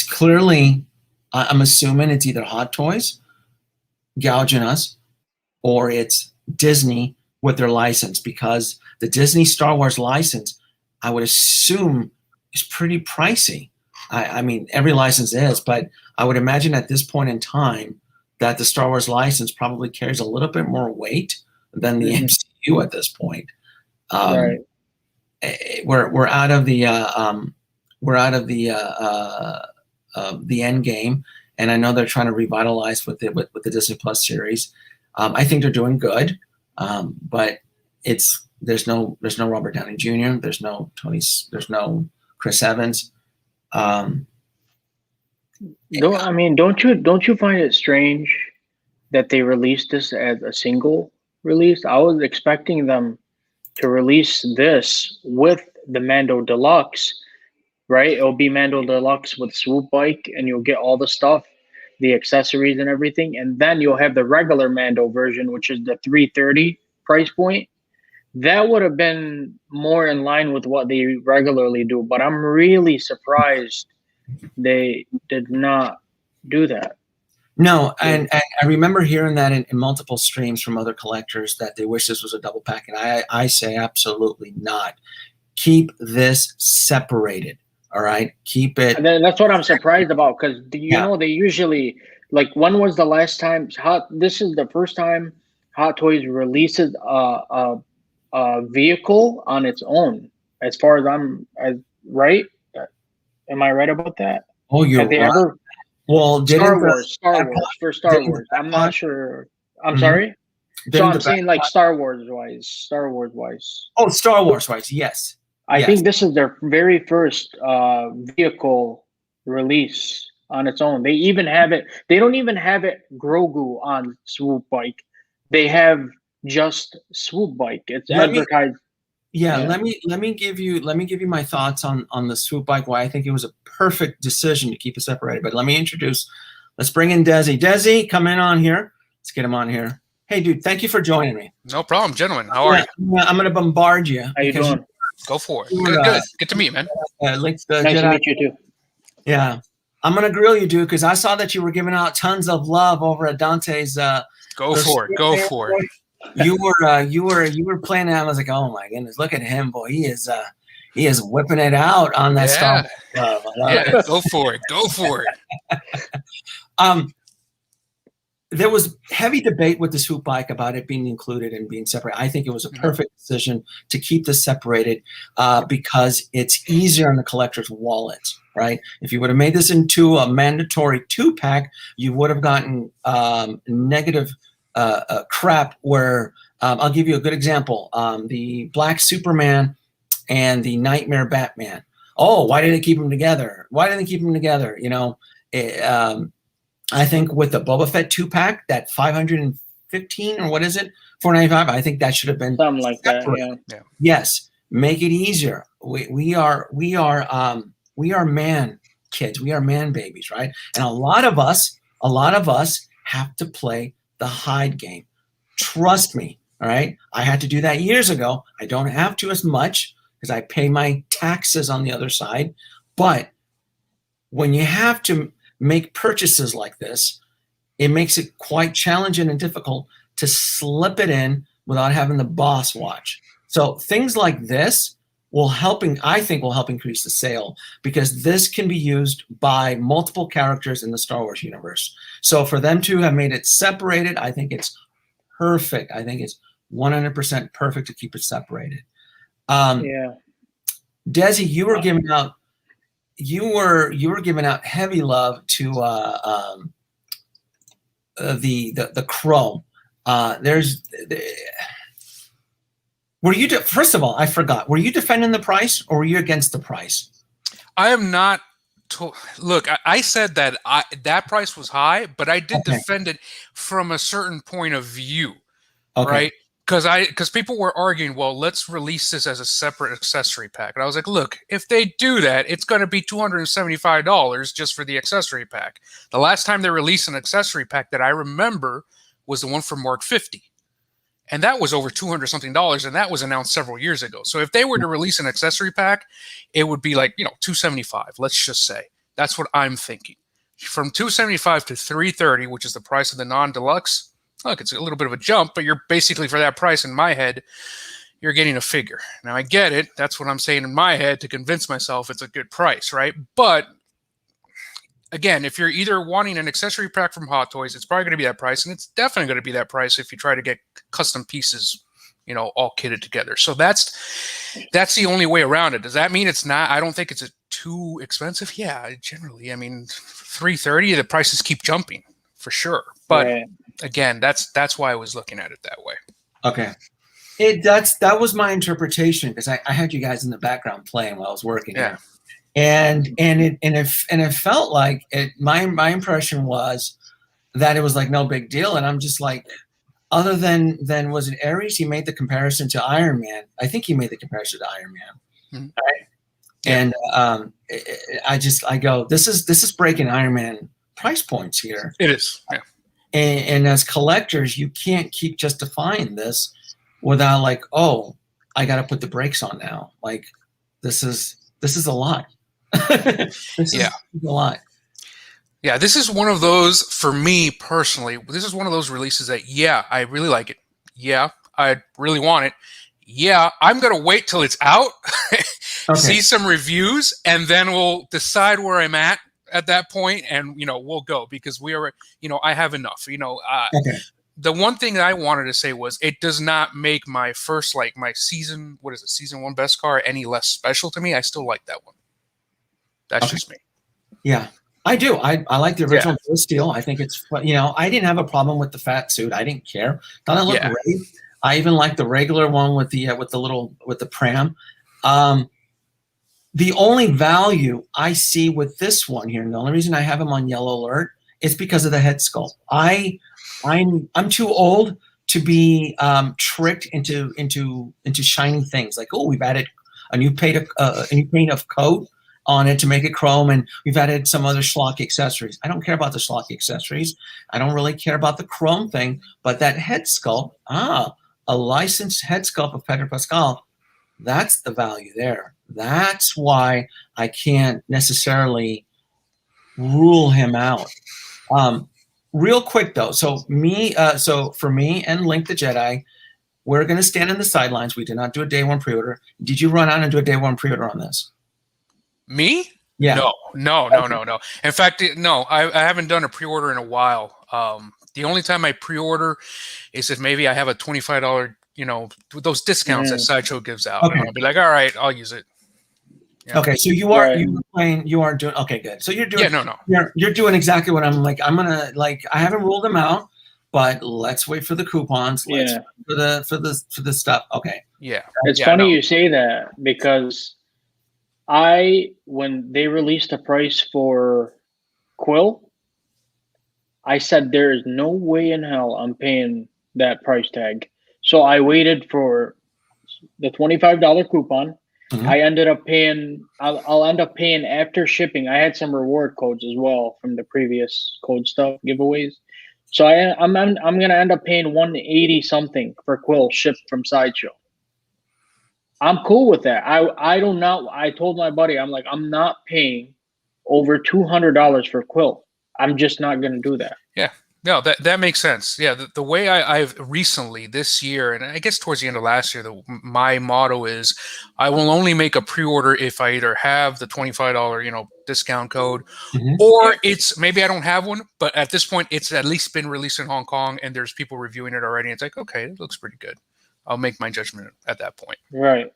clearly. I'm assuming it's either Hot Toys gouging us, or it's Disney with their license, because the Disney Star Wars license, I would assume, is pretty pricey. I mean, every license is, but I would imagine at this point in time that the Star Wars license probably carries a little bit more weight than the MCU at this point. Right. We're out of the end game, and I know they're trying to revitalize with the Disney Plus series. I think they're doing good, but there's no Robert Downey Jr. There's no Chris Evans. Don't you find it strange that they released this as a single release? I was expecting them to release this with the Mando Deluxe, right? It'll be Mando Deluxe with SwoopBike, and you'll get all the stuff, the accessories and everything, and then you'll have the regular Mando version, which is the $330 price point. That would have been more in line with what they regularly do, but I'm really surprised they did not do that. No, and I remember hearing that in multiple streams from other collectors that they wish this was a double pack, and I say absolutely not. Keep this separated, all right? Keep it. And that's what I'm surprised about, because you know they usually, like, when was the last time? This is the first time Hot Toys releases a vehicle on its own. As far as right, am I right about that? Oh, you're Have they right. ever Well, Star Wars for Star didn't the Wars? I'm not sure. I'm Mhm. sorry. So Didn't I'm the saying like Star Wars wise. oh, Star Wars, right? Yes. I Yes. think this is their very first vehicle release on its own. They even have it. They don't even have it Grogu on SwoopBike. They have just SwoopBike. It's Let me advertised. Yeah, Yeah. let me give you my thoughts on the SwoopBike. Why I think it was a perfect decision to keep it separated. But let me introduce. Let's bring in Desi. Desi, come in on here. Let's get him on here. Hey, dude, thank you for joining me. No problem, gentlemen. How are you? I'm going to bombard you How you because doing? Go for it. you Good, were, good. Good to meet you, man. Linked the Nice to Jedi. meet you too. Yeah, I'm going to grill you, dude, because I saw that you were giving out tons of love over at Dante's. Go for it. Go for it. You were playing that. I was like, oh my goodness, look at him, boy. He is whipping it out on that Star Wars stuff. I love Yeah, it. go for it. Go for it. There was heavy debate with the SwoopBike about it being included and being separate. I think it was a perfect decision to keep this separated because it's easier on the collector's wallet, right? If you would have made this into a mandatory 2-pack, you would have gotten negative crap where I'll give you a good example. The Black Superman and the Nightmare Batman. Oh, why did they keep them together? Why didn't they keep them together? You know, I think with the Boba Fett 2-pack, that 515 or what is it, 495. I think that should have been Something like separate. that. Yeah. Yes, make it easier. We are man kids. We are man babies, right? And a lot of us have to play the hide game. Trust me. All right. I had to do that years ago. I don't have to as much because I pay my taxes on the other side. But when you have to make purchases like this, it makes it quite challenging and difficult to slip it in without having the boss watch. So things like this I think will help increase the sale because this can be used by multiple characters in the Star Wars universe. So for them to have made it separated, I think it's perfect. I think it's 100% perfect to keep it separated. Yeah. Desi, you were giving out heavy love to the Crow. First of all, I forgot. Were you defending the price or were you against the price? I am not. Look, I said that that price was high, but I did defend it from a certain point of view, right? Because people were arguing, well, let's release this as a separate accessory pack. And I was like, look, if they do that, it's going to be $275 just for the accessory pack. The last time they released an accessory pack that I remember was the one for Mark 50. And that was over $200-something, and that was announced several years ago. So if they were to release an accessory pack, it would be like, $275, let's just say. That's what I'm thinking. From $275 to $330, which is the price of the non-deluxe, look, it's a little bit of a jump, but you're basically, for that price in my head, you're getting a figure. Now, I get it. That's what I'm saying in my head to convince myself it's a good price, right? But, again, if you're either wanting an accessory pack from Hot Toys, it's probably going to be that price, and it's definitely going to be that price if you try to get custom pieces, all kitted together. So that's the only way around it. Does that mean it's not? I don't think it's too expensive. Yeah, generally. I mean, $330, the prices keep jumping for sure. But again, that's why I was looking at it that way. Okay. That was my interpretation because I had you guys in the background playing while I was working. Yeah. And it felt like it. My impression was that it was like no big deal, and I'm just like, other than was it Ares? He made the comparison to Iron Man. I think he made the comparison to Iron Man, right? Yeah. And I go, this is breaking Iron Man price points here. It is, yeah. And as collectors, you can't keep justifying this without like, oh, I got to put the brakes on now. Like, this is a lot. This is a lot. Yeah, this is one of those, for me personally, this is one of those releases that, yeah, I really like it. Yeah, I really want it. Yeah, I'm going to wait till it's out, see some reviews, and then we'll decide where I'm at that point, and, we'll go because we are, I have enough. the one thing that I wanted to say was it does not make my first, like my season, what is it, season 1 best car any less special to me. I still like that one. That's just me. Yeah, I do. I like the original Blue Steel. I think it's, you know, I didn't have a problem with the fat suit. I didn't care. Thought it looked great. I even like the regular one with the pram. The only value I see with this one here, and the only reason I have him on yellow alert is because of the head sculpt. I'm too old to be tricked into shiny things. Like, oh, we've added a new paint of coat on it to make it chrome, and we've added some other schlocky accessories. I don't care about the schlocky accessories. I don't really care about the chrome thing, but that head sculpt, a licensed head sculpt of Pedro Pascal, that's the value there. That's why I can't necessarily rule him out. Real quick though, so for me and LinkTheJedi, we're going to stand on the sidelines. We did not do a day one pre-order. Did you run out and do a day one pre-order on this? Me? Yeah. No. In fact, no, I haven't done a pre-order in a while. The only time I pre-order is if maybe I have a $25, you know, those discounts that Sideshow gives out. Okay. And I'll be like, all right, I'll use it. Yeah. Okay, so you are doing okay, good. So you're doing you're doing exactly what I'm like. I'm gonna like I haven't ruled them out, but let's wait for the coupons. Let's wait for the stuff. Okay. Yeah. It's funny you say that because when they released the price for Quill, I said there is no way in hell I'm paying that price tag. So I waited for the $25 coupon. I ended up paying. I'll end up paying after shipping. I had some reward codes as well from the previous code stuff giveaways. So I'm gonna end up paying $180 something for Quill shipped from Sideshow. I'm cool with that. I told my buddy, I'm like, I'm not paying over $200 for Quill. I'm just not gonna do that. Yeah. No, that makes sense. Yeah, the way I've recently this year, and I guess towards the end of last year, my motto is I will only make a pre-order if I either have the $25 discount code, or it's maybe I don't have one, but at this point it's at least been released in Hong Kong and there's people reviewing it already. It's like, okay, it looks pretty good. I'll make my judgment at that point. Right.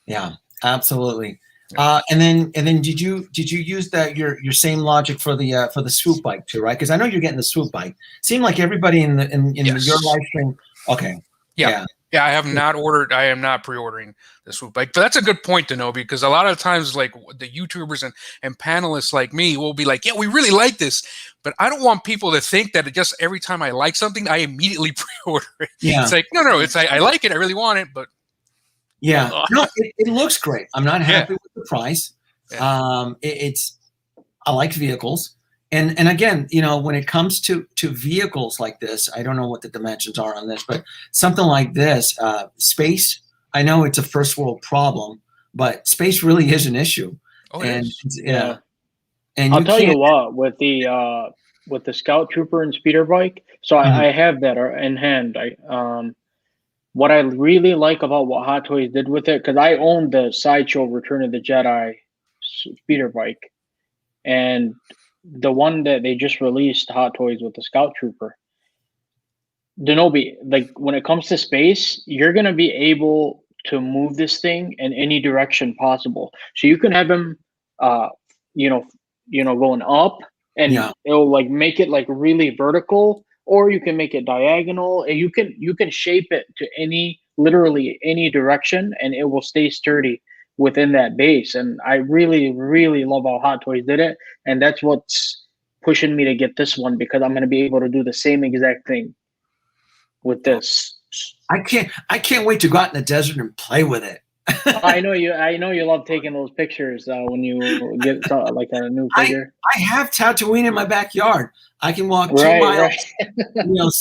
Yeah, absolutely. And then did you use your same logic for the SwoopBike too, right? Because I know you're getting the SwoopBike. Seemed like everybody in your live stream. Okay. Yeah. I have not ordered. I am not pre-ordering the SwoopBike, but that's a good point to know because a lot of times, like the YouTubers and panelists like me will be like, "Yeah, we really like this," but I don't want people to think that just every time I like something, I immediately pre-order it. Yeah. It's like no. It's I like it. I really want it, but. Yeah, no, it looks great. I'm not happy with the price. Yeah. I like vehicles, and again, when it comes to vehicles like this, I don't know what the dimensions are on this, but something like this, space. I know it's a first world problem, but space really is an issue. Oh, and yeah. And I'll tell you what, with the Scout Trooper and Speeder Bike. So I have that in hand. What I really like about what Hot Toys did with it, because I own the Sideshow Return of the Jedi speeder bike, and the one that they just released, Hot Toys with the Scout Trooper. Denobi, like when it comes to space, you're gonna be able to move this thing in any direction possible. So you can have him, going up, and it'll like make it like really vertical. Or you can make it diagonal, and you can shape it to literally any direction, and it will stay sturdy within that base. And I really, really love how Hot Toys did it, and that's what's pushing me to get this one because I'm going to be able to do the same exact thing with this. I can't wait to go out in the desert and play with it. I know you love taking those pictures when you get like a new figure. I have Tatooine in my backyard. I can walk 2 miles,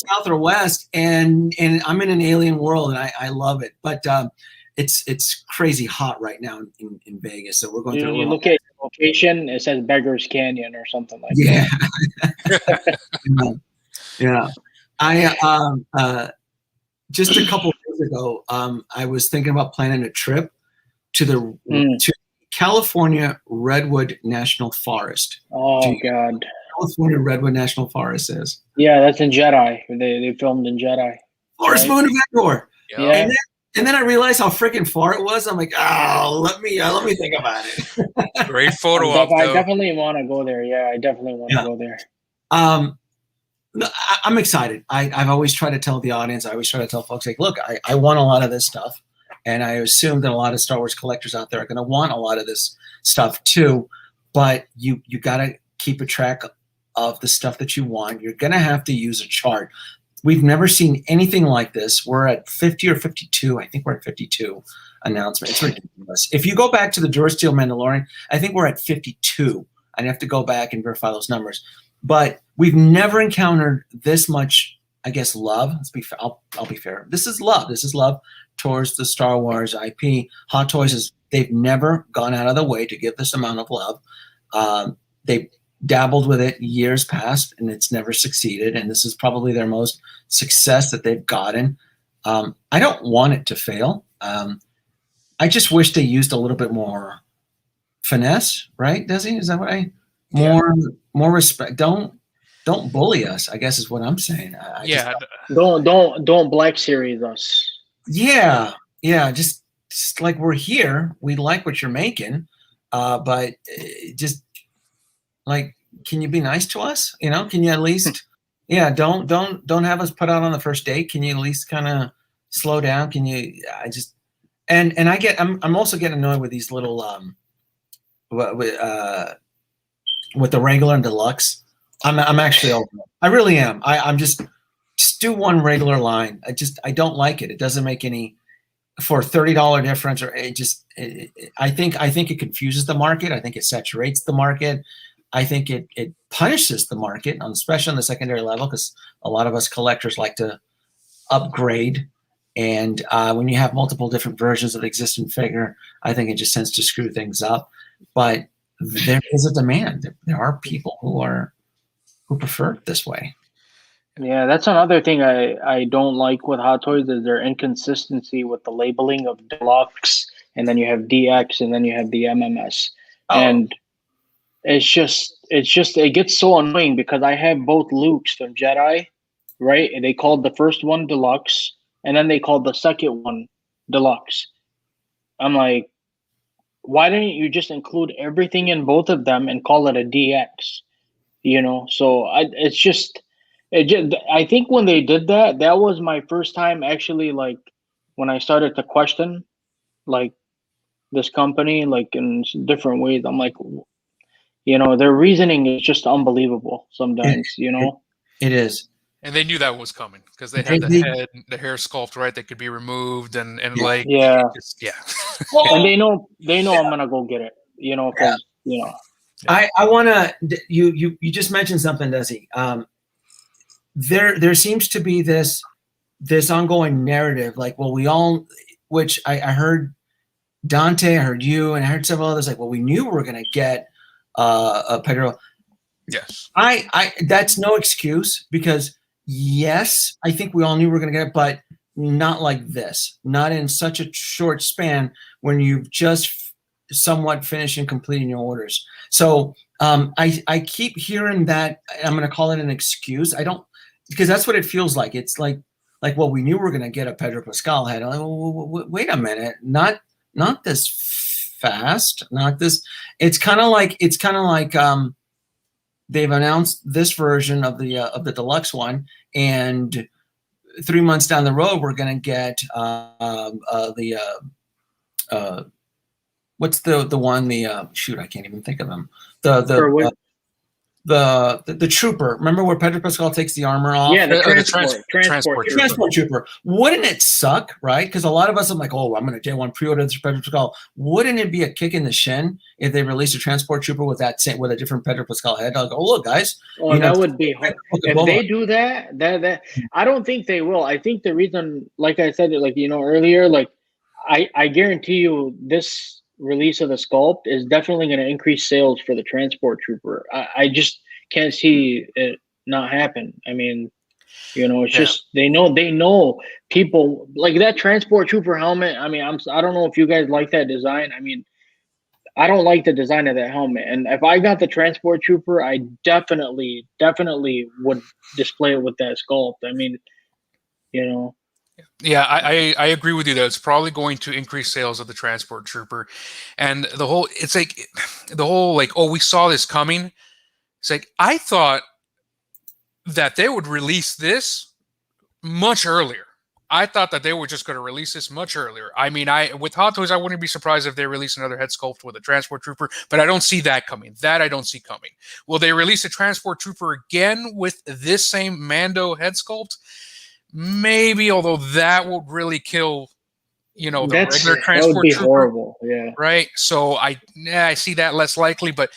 south or west, and I'm in an alien world, and I love it. But it's crazy hot right now in Vegas, so we're going through. You look at your location; it says Beggar's Canyon or something like that. Yeah. I just a couple of days ago, I was thinking about planning a trip to California Redwood National Forest. Oh God! California Redwood National Forest is. Yeah, that's in Jedi. They filmed in Jedi. Forest Moon of Endor. Yeah. And then I realized how freaking far it was. I'm like, oh, let me think about it. Great photo I op, though. definitely want to go there. Yeah, I definitely want to go there. No, I'm excited. I've always tried to tell the audience. I always try to tell folks, like, look, I want a lot of this stuff, and I assume that a lot of Star Wars collectors out there are going to want a lot of this stuff too. But you got to keep a track of the stuff that you want. You're going to have to use a chart. We've never seen anything like this. We're at 50 or 52. I think we're at 52 announcements. It's ridiculous. If you go back to the Durasteel Mandalorian, I think we're at 52. I'd have to go back and verify those numbers. But we've never encountered this much, I guess, love. I'll be fair. This is love. This is love towards the Star Wars IP. Hot Toys they've never gone out of the way to give this amount of love. They dabbled with it years past, and it's never succeeded. And this is probably their most success that they've gotten. I don't want it to fail. I just wish they used a little bit more finesse, right, Desi? Is that what more respect? Don't bully us, I guess is what I'm saying. Don't Black Series us. Yeah. Just like, we're here. We like what you're making, but just like, can you be nice to us? Can you at least, don't have us put out on the first date. Can you at least kind of slow down? Can you? I'm also getting annoyed with these little with the regular and deluxe. I'm actually over it. I really am. I'm just do one regular line. I don't like it. It doesn't make any for $30 difference, or I think it confuses the market. I think it saturates the market. I think it punishes the market, especially on the secondary level, because a lot of us collectors like to upgrade. And when you have multiple different versions of the existing figure, I think it just tends to screw things up. But there is a demand. There are people who prefer it this way. Yeah, that's another thing I don't like with Hot Toys is their inconsistency with the labeling of Deluxe, and then you have DX, and then you have the MMS. And it gets so annoying because I have both Lukes from Jedi, right? And they called the first one Deluxe, and then they called the second one Deluxe. I'm like, why didn't you just include everything in both of them and call it a DX? So I think when they did that, that was my first time actually, like, when I started to question, like, this company, like, in different ways. I'm like, their reasoning is just unbelievable sometimes, It is. And they knew that was coming because they had the hair sculpt, right? That could be removed and like, yeah. Well, and they know I'm gonna go get it, because I want to. You just mentioned something, Desi. There seems to be this ongoing narrative, like, well, which I heard Dante, I heard you, and I heard several others, like, well, we knew we were going to get a Pedro. Yes. That's no excuse, because yes, I think we all knew we were going to get it, but not like this, not in such a short span when you've just somewhat finished and completing your orders. So I keep hearing that. I'm going to call it an excuse. I don't, because that's what it feels like. It's like, well, we knew we were going to get a Pedro Pascal head. Like, wait a minute, not this fast, not this. It's kind of like they've announced this version of the deluxe one, and 3 months down the road, we're going to get what's the one, shoot, I can't even think of them. The trooper. Remember where Pedro Pascal takes the armor off? Yeah, the transport trooper. Wouldn't it suck, right? Because a lot of us are like, oh, I'm going to day one pre-order this Pedro Pascal. Wouldn't it be a kick in the shin if they released a transport trooper with a different Pedro Pascal head? I'll go, oh, look, guys. Oh, that would be hard. If they do that, I don't think they will. I think the reason, like I said, like, earlier, like, I guarantee you this release of the sculpt is definitely going to increase sales for the transport trooper. I just can't see it not happen. I mean, it's just they know people like that transport trooper helmet. I mean, I don't know if you guys like that design. I mean, I don't like the design of that helmet. And if I got the transport trooper, I definitely would display it with that sculpt. I mean, you know. Yeah, I agree with you that it's probably going to increase sales of the transport trooper, and it's like the whole like, oh, we saw this coming. It's like I thought that they would release this much earlier. I thought that they were just going to release this much earlier. I mean, with Hot Toys, I wouldn't be surprised if they release another head sculpt with a transport trooper, but I don't see that coming. That I don't see coming. Will they release a transport trooper again with this same Mando head sculpt? Maybe, although that would really kill, the regular transport that would be trooper, horrible. Yeah. right? So I see that less likely, but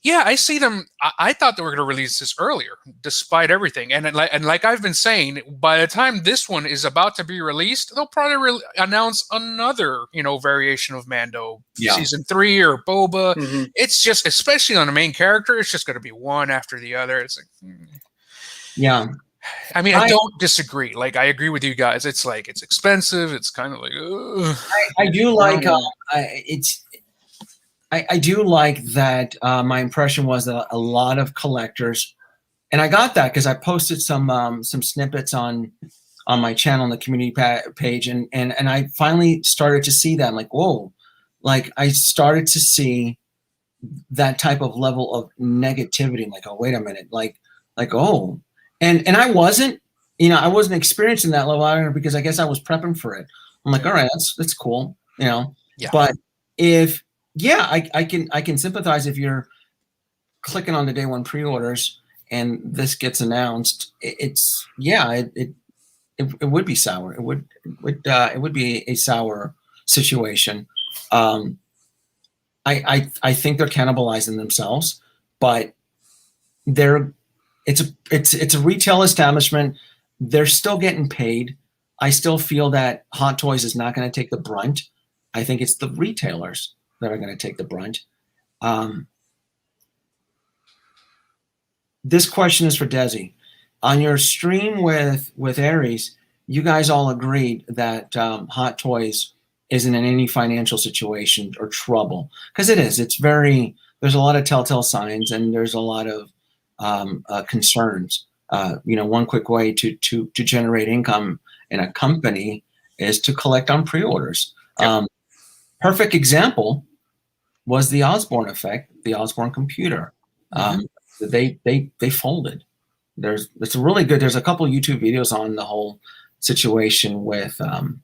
yeah, I see them. I thought they were going to release this earlier, despite everything. And like I've been saying, by the time this one is about to be released, they'll probably announce another, variation of Mando, season 3 or Boba. Mm-hmm. It's just, especially on the main character, it's just going to be one after the other. It's like, Yeah. I mean, I don't disagree. Like, I agree with you guys. It's like, it's expensive. It's kind of like, I do like, I do like that. My impression was that a lot of collectors, and I got that because I posted some snippets on my channel on the community page, and I finally started to see that. I'm like, whoa, like I started to see that type of level of negativity. I'm like, oh, wait a minute, like oh, and I wasn't, I wasn't experiencing that level out because I guess I was prepping for it. I'm like, all right, that's cool, Yeah. But if I can sympathize if you're clicking on the day one pre-orders and this gets announced. It would be sour. It would be a sour situation. I think they're cannibalizing themselves, but it's a retail establishment. They're still getting paid. I still feel that Hot Toys is not going to take the brunt. I think it's the retailers that are going to take the brunt. This question is for Desi. On your stream with Aries, you guys all agreed that Hot Toys isn't in any financial situation or trouble, because it is. There's a lot of telltale signs, and there's a lot of concerns. One quick way to generate income in a company is to collect on pre-orders. Yep. Perfect example was the Osborne effect, the Osborne computer. They folded. There's a couple of YouTube videos on the whole situation with the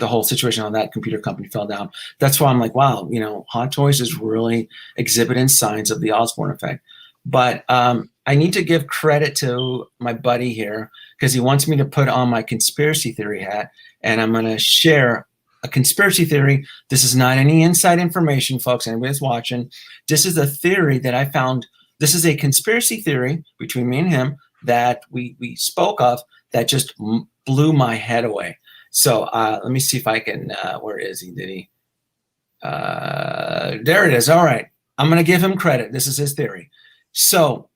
whole situation on that computer company fell down. That's why I'm like, wow, Hot Toys is really exhibiting signs of the Osborne effect. But I need to give credit to my buddy here because he wants me to put on my conspiracy theory hat, and I'm going to share a conspiracy theory. This is not any inside information, folks. Anybody that's watching, this is a theory that I found. This is a conspiracy theory between me and him that we spoke of that just blew my head away. So let me see if I can. Where is he? Did he? There it is. All right. I'm going to give him credit. This is his theory. So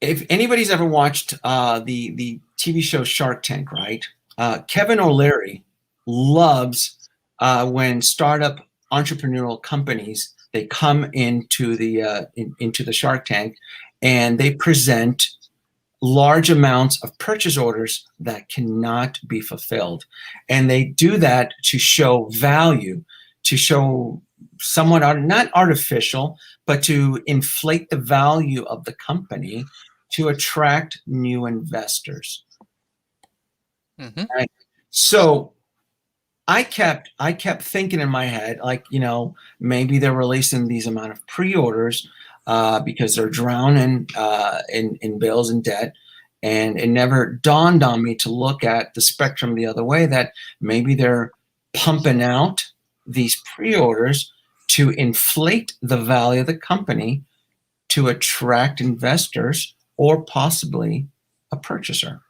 if anybody's ever watched the TV show Shark Tank, right? Kevin O'Leary loves when startup entrepreneurial companies, they come into the Shark Tank and they present large amounts of purchase orders that cannot be fulfilled. And they do that to show value, to show somewhat not artificial, but to inflate the value of the company to attract new investors. Mm-hmm. Right? So I kept thinking in my head, like, maybe they're releasing these amount of pre-orders because they're drowning in bills and debt. And it never dawned on me to look at the spectrum the other way, that maybe they're pumping out these pre-orders to inflate the value of the company to attract investors or possibly a purchaser.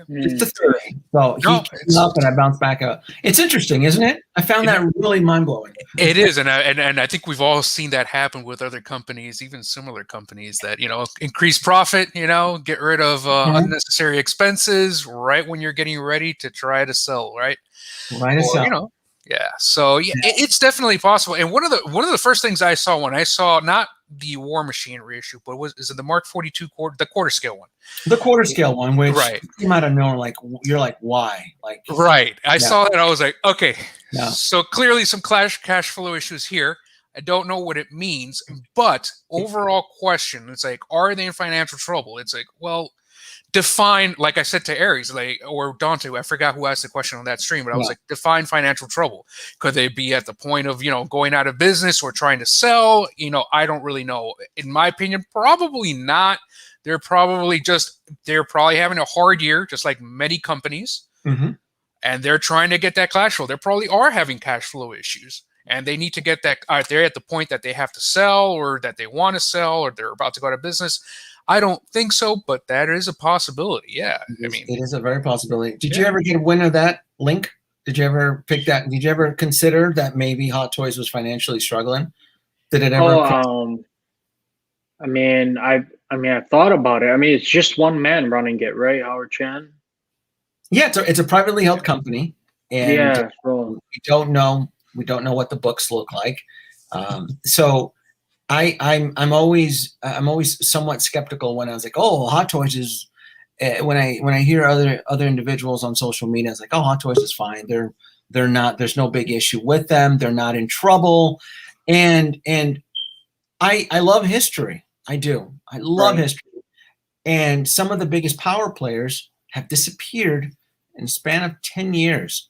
It's the theory. So he came up and I bounced back up. It's interesting, isn't it? I found that really mind-blowing. It is, and I think we've all seen that happen with other companies, even similar companies that, increase profit, get rid of unnecessary expenses right when you're getting ready to try to sell, right? Right to sell. Yeah, so yeah, it's definitely possible. And one of the first things I saw when I saw not the War Machine reissue, but is it the Mark 42 the quarter scale one? The quarter scale one, which right. came out of nowhere, like you're like, why? Like right. I saw that, I was like, okay, yeah. So clearly some cash flow issues here. I don't know what it means, but overall question, it's like, are they in financial trouble? It's like, well, define, like I said to Aries, like, or Dante, I forgot who asked the question on that stream, but I was like, define financial trouble. Could they be at the point of, going out of business or trying to sell? I don't really know. In my opinion, probably not. They're probably having a hard year, just like many companies. Mm-hmm. And they're trying to get that cash flow. They probably are having cash flow issues. And they need to get that. They're at the point that they have to sell, or that they want to sell, or they're about to go out of business. I don't think so, but that is a possibility. Yeah, it is a very possibility. Did you ever get wind of that, Link? Did you ever pick that? Did you ever consider that maybe Hot Toys was financially struggling? Did it ever? I've thought about it. I mean, it's just one man running it, right, Howard Chan? Yeah, it's a privately held company, and we don't know what the books look like. So I'm always somewhat skeptical when I was like, oh, Hot Toys is. When I hear other individuals on social media, it's like, oh, Hot Toys is fine. They're not. There's no big issue with them. They're not in trouble, and I love history. I do. I love history, and some of the biggest power players have disappeared in a span of 10 years.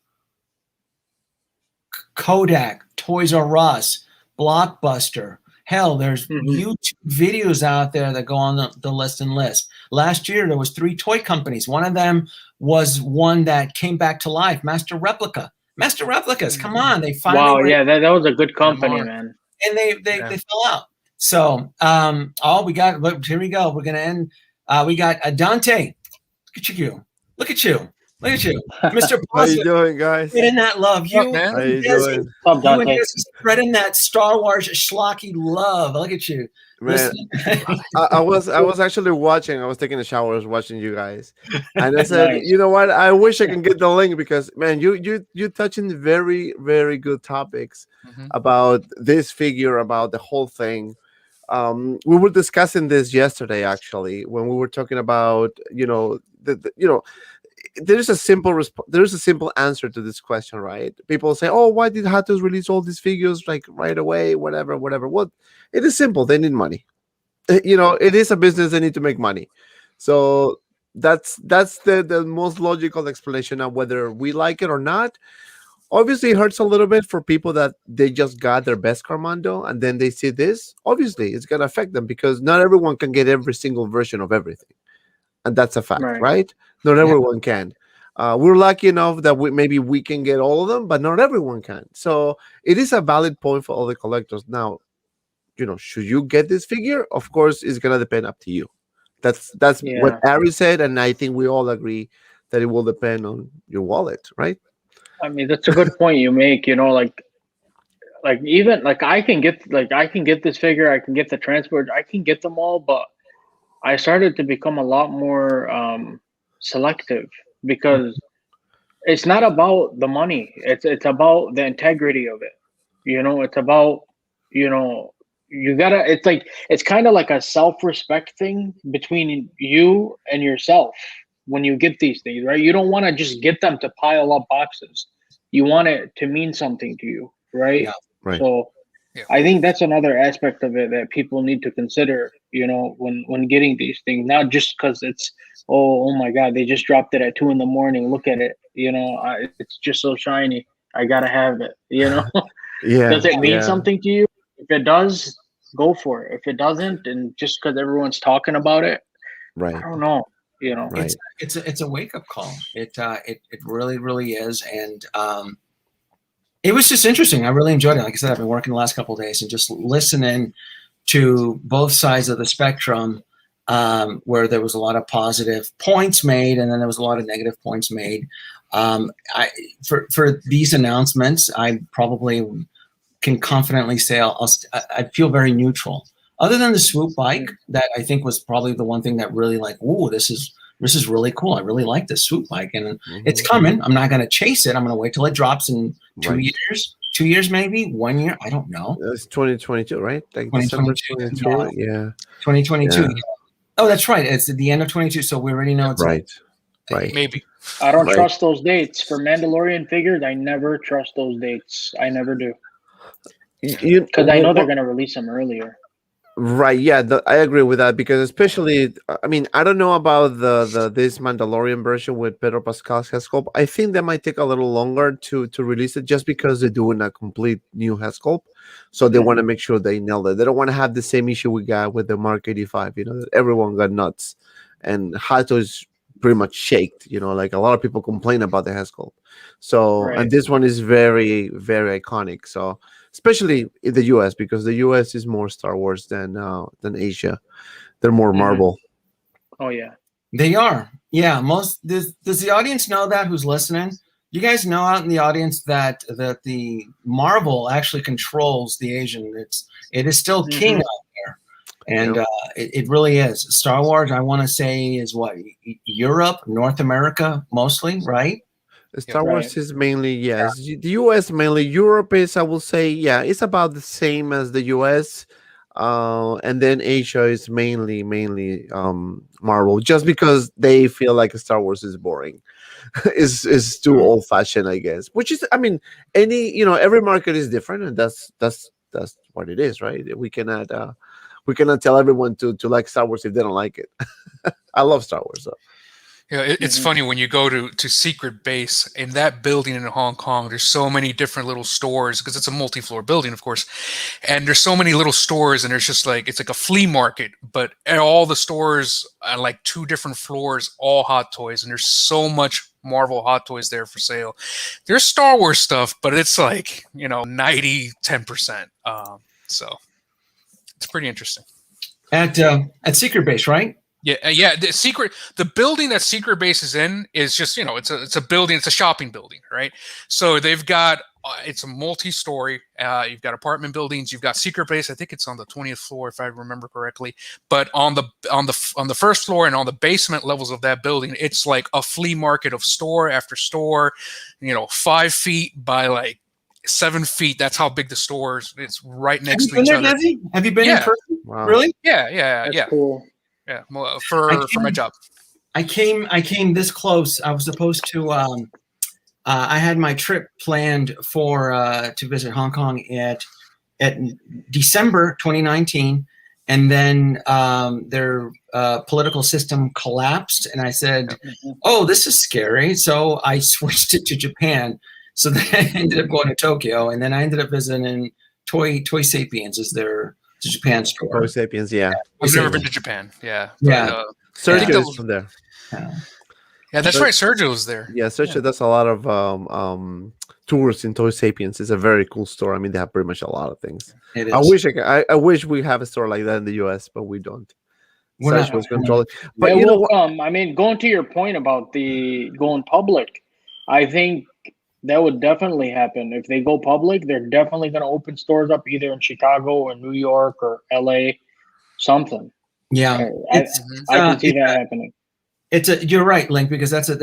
Kodak, Toys R Us, Blockbuster. Hell, there's YouTube videos out there that go on the list and list. Last year, there was 3 toy companies. One of them was one that came back to life, Master Replica. Master Replicas, come on. They finally that was a good company, man. And they fell out. So, here we go. We're going to end. We got Dante. Look at you. Mr. How you doing, guys? Spreading that love. How you doing? Spreading that Star Wars schlocky love. Look at you. Man, I was actually watching. I was taking a shower. I was watching you guys, and I said, you know what? I wish I can get the link, because man, you touching very, very good topics about this figure, about the whole thing. We were discussing this yesterday, actually, when we were talking about there's a simple answer to this question, right? People say, oh, why did Hot Toys release all these figures like right away, whatever. Well, it is simple. They need money. It is a business. They need to make money. So that's the most logical explanation of whether we like it or not. Obviously, it hurts a little bit for people that they just got their best Carmando and then they see this. Obviously, it's going to affect them, because not everyone can get every single version of everything. And that's a fact, right? Not everyone can. We're lucky enough that maybe we can get all of them, but not everyone can. So it is a valid point for all the collectors. Now, should you get this figure? Of course, it's going to depend up to you. That's what Ari said, and I think we all agree that it will depend on your wallet, right? I mean, that's a good point you make. Even I can get this figure, I can get the transport, I can get them all, but I started to become a lot more selective, because it's not about the money. It's about the integrity of it. It's about, you gotta, it's kind of like a self-respect thing between you and yourself when you get these things, right? You don't want to just get them to pile up boxes. You want it to mean something to you, right? Yeah, right. So I think that's another aspect of it that people need to consider, when getting these things, not just because it's, oh my God, they just dropped it at 2 a.m. Look at it. It's just so shiny. I got to have it, Does it mean something to you? If it does, go for it. If it doesn't, and just because everyone's talking about it, right? I don't know. Right. It's a wake up call. It really, really is. And it was just interesting. I really enjoyed it. Like I said, I've been working the last couple of days and just listening to both sides of the spectrum, where there was a lot of positive points made, and then there was a lot of negative points made. For these announcements, I probably can confidently say I feel very neutral. Other than the SwoopBike, that I think was probably the one thing that really this is this is really cool. I really like this SwoopBike, and it's coming. I'm not going to chase it. I'm going to wait till it drops in 2 years. 2 years, maybe 1 year. I don't know. It's 2022, right? Like December 22. Yeah. 2022. Yeah. Oh, that's right. It's at the end of 22, so we already know it's right. Maybe. I don't trust those dates for Mandalorian figures. I never trust those dates. I never do. Because I know they're going to release them earlier. Right. Yeah, I agree with that, because especially, I mean, I don't know about this Mandalorian version with Pedro Pascal's head sculpt. I think that might take a little longer to release it, just because they're doing a complete new head sculpt. So they want to make sure they nail it. They don't want to have the same issue we got with the Mark 85. You know, that everyone got nuts, and Hato is pretty much shaked. You know, like a lot of people complain about the head sculpt. So and this one is very, very iconic. So. Especially in the U.S., because the U.S. is more Star Wars than Asia. They're more Marvel. Oh yeah, they are. Yeah, does the audience know that? Who's listening? You guys know out in the audience that the Marvel actually controls the Asian. It is still king out there, and it really is. Star Wars, I want to say, is what, Europe, North America, mostly, right? Star Wars is mainly, yes. The US mainly. Europe is, I will say, it's about the same as the US. And then Asia is mainly Marvel, just because they feel like Star Wars is boring. is too old fashioned, I guess. Which is, I mean, every market is different, and that's what it is, right? We cannot tell everyone to like Star Wars if they don't like it. I love Star Wars, though. Yeah, it's funny when you go to Secret Base in that building in Hong Kong. There's so many different little stores, because it's a multi-floor building, of course, and there's so many little stores, and there's just like, it's like a flea market, but all the stores are like 2 different floors, all Hot Toys, and there's so much Marvel Hot Toys there for sale. There's Star Wars stuff, but it's like 90-10%. So it's pretty interesting. At Secret Base, right? Yeah. The building that Secret Base is in is just, it's a building. It's a shopping building, right? So they've got it's a multi-story. You've got apartment buildings. You've got Secret Base. I think it's on the 20th floor, if I remember correctly. But on the first floor and on the basement levels of that building, it's like a flea market of store after store. 5 feet by like 7 feet. That's how big the store is. It's right next to each other. Desi? Have you been in person? Wow. Really? Yeah. That's cool. Yeah, for my job. I came this close. I was supposed to. I had my trip planned to visit Hong Kong at December 2019, and then their political system collapsed, and I said, "Oh, this is scary." So I switched it to Japan. So then I ended up going to Tokyo, and then I ended up visiting Toy Sapiens is their Japan store. Toy Sapiens, yeah. I've never been to Japan. Yeah. Yeah. Sergio is from there. Yeah, that's right. Sergio was there. Yeah, Sergio does a lot of tours in Toy Sapiens. It's a very cool store. I mean, they have pretty much a lot of things. It is. I wish we have a store like that in the US, but we don't. Sergio was controlling. But they will come. I mean, going to your point about the going public, I think that would definitely happen. If they go public, they're definitely going to open stores up either in Chicago or New York or LA, something. Yeah, I can see that happening. You're right, Link, because that's a